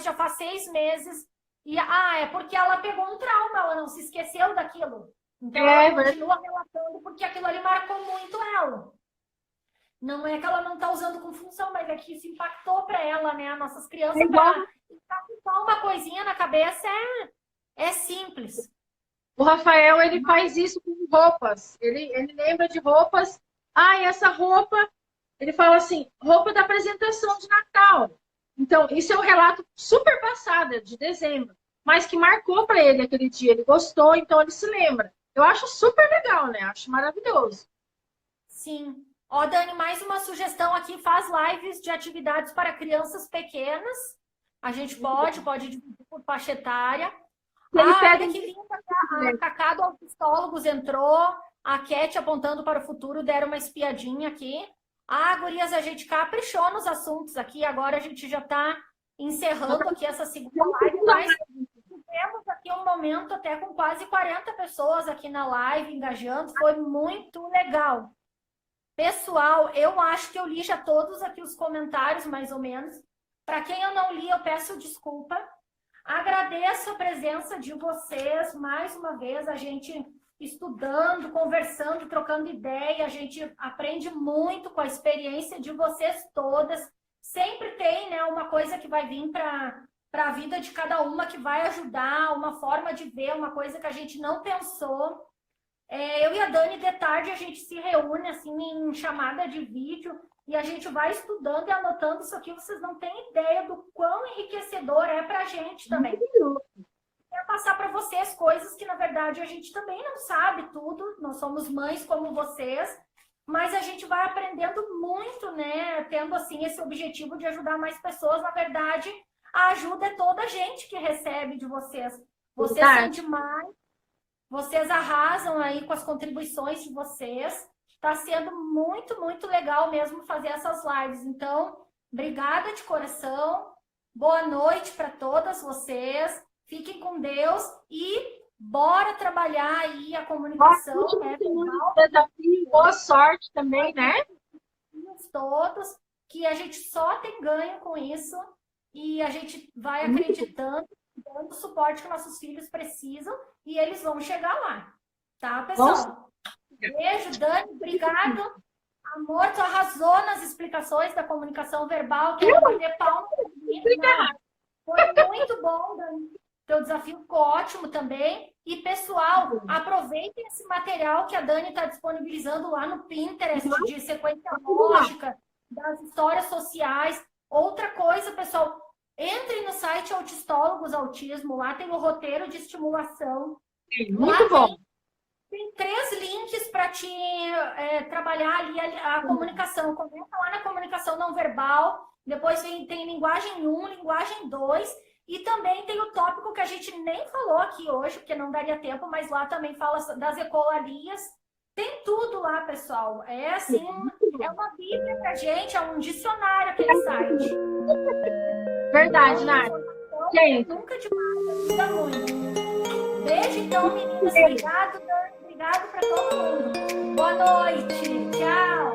já faz 6 meses. E é porque ela pegou um trauma, ela não se esqueceu daquilo. Então ela continua relatando porque aquilo ali marcou muito ela. Não é que ela não está usando com função, mas é que isso impactou para ela, né? As nossas crianças, só uma coisinha na cabeça é simples. O Rafael, ele faz isso com roupas. Ele lembra de roupas. E essa roupa, ele fala assim, roupa da apresentação de Natal. Então, isso é um relato super passado, de dezembro, mas que marcou para ele aquele dia. Ele gostou, então ele se lembra. Eu acho super legal, né? Acho maravilhoso. Sim. Dani, mais uma sugestão aqui, faz lives de atividades para crianças pequenas. A gente pode dividir por faixa etária. Olha que linda, a Cacá do Autistólogos entrou, a Cat apontando para o futuro, deram uma espiadinha aqui. Gurias, a gente caprichou nos assuntos aqui, agora a gente já está encerrando aqui essa segunda live, mas tivemos aqui um momento até com quase 40 pessoas aqui na live engajando, foi muito legal. Pessoal, eu acho que eu li já todos aqui os comentários, mais ou menos. Para quem eu não li, eu peço desculpa. Agradeço a presença de vocês, mais uma vez, a gente estudando, conversando, trocando ideia, a gente aprende muito com a experiência de vocês todas. Sempre tem, né, uma coisa que vai vir para a vida de cada uma, que vai ajudar, uma forma de ver, uma coisa que a gente não pensou. Eu e a Dani, de tarde, a gente se reúne assim em chamada de vídeo e a gente vai estudando e anotando isso aqui. Vocês não têm ideia do quão enriquecedor é para a gente também. É passar para vocês coisas que, na verdade, a gente também não sabe tudo. Nós somos mães como vocês, mas a gente vai aprendendo muito, né? Tendo, assim, esse objetivo de ajudar mais pessoas. Na verdade, a ajuda é toda a gente que recebe de vocês. Vocês são demais. Vocês arrasam aí com as contribuições de vocês. Está sendo muito, muito legal mesmo fazer essas lives. Então, obrigada de coração. Boa noite para todas vocês. Fiquem com Deus e bora trabalhar aí a comunicação. Desafio, boa sorte também, né? Todos, que a gente só tem ganho com isso e a gente vai acreditando, dando o suporte que nossos filhos precisam e eles vão chegar lá. Tá, pessoal? Beijo, Dani, obrigado. Amor, tu arrasou nas explicações da comunicação verbal. Quero bater palma. Foi muito bom, Dani. Teu desafio ficou ótimo também. E, pessoal, aproveitem esse material que a Dani está disponibilizando lá no Pinterest, de sequência lógica, das histórias sociais. Outra coisa, pessoal, entrem no site Autistólogos Autismo, lá tem o roteiro de estimulação. Muito bom. Tem 3 links para te trabalhar ali a comunicação. Começa lá na comunicação não verbal, depois tem linguagem 1, linguagem 2, e também tem o tópico que a gente nem falou aqui hoje, porque não daria tempo, mas lá também fala das ecolarias. Tem tudo lá, pessoal. É assim, é uma bíblia pra gente, é um dicionário aquele site. Verdade, Nath. Gente. Nunca demais, ajuda muito. Beijo, então, meninas. Obrigado, Dani. Obrigado para todo mundo. Boa noite. Tchau.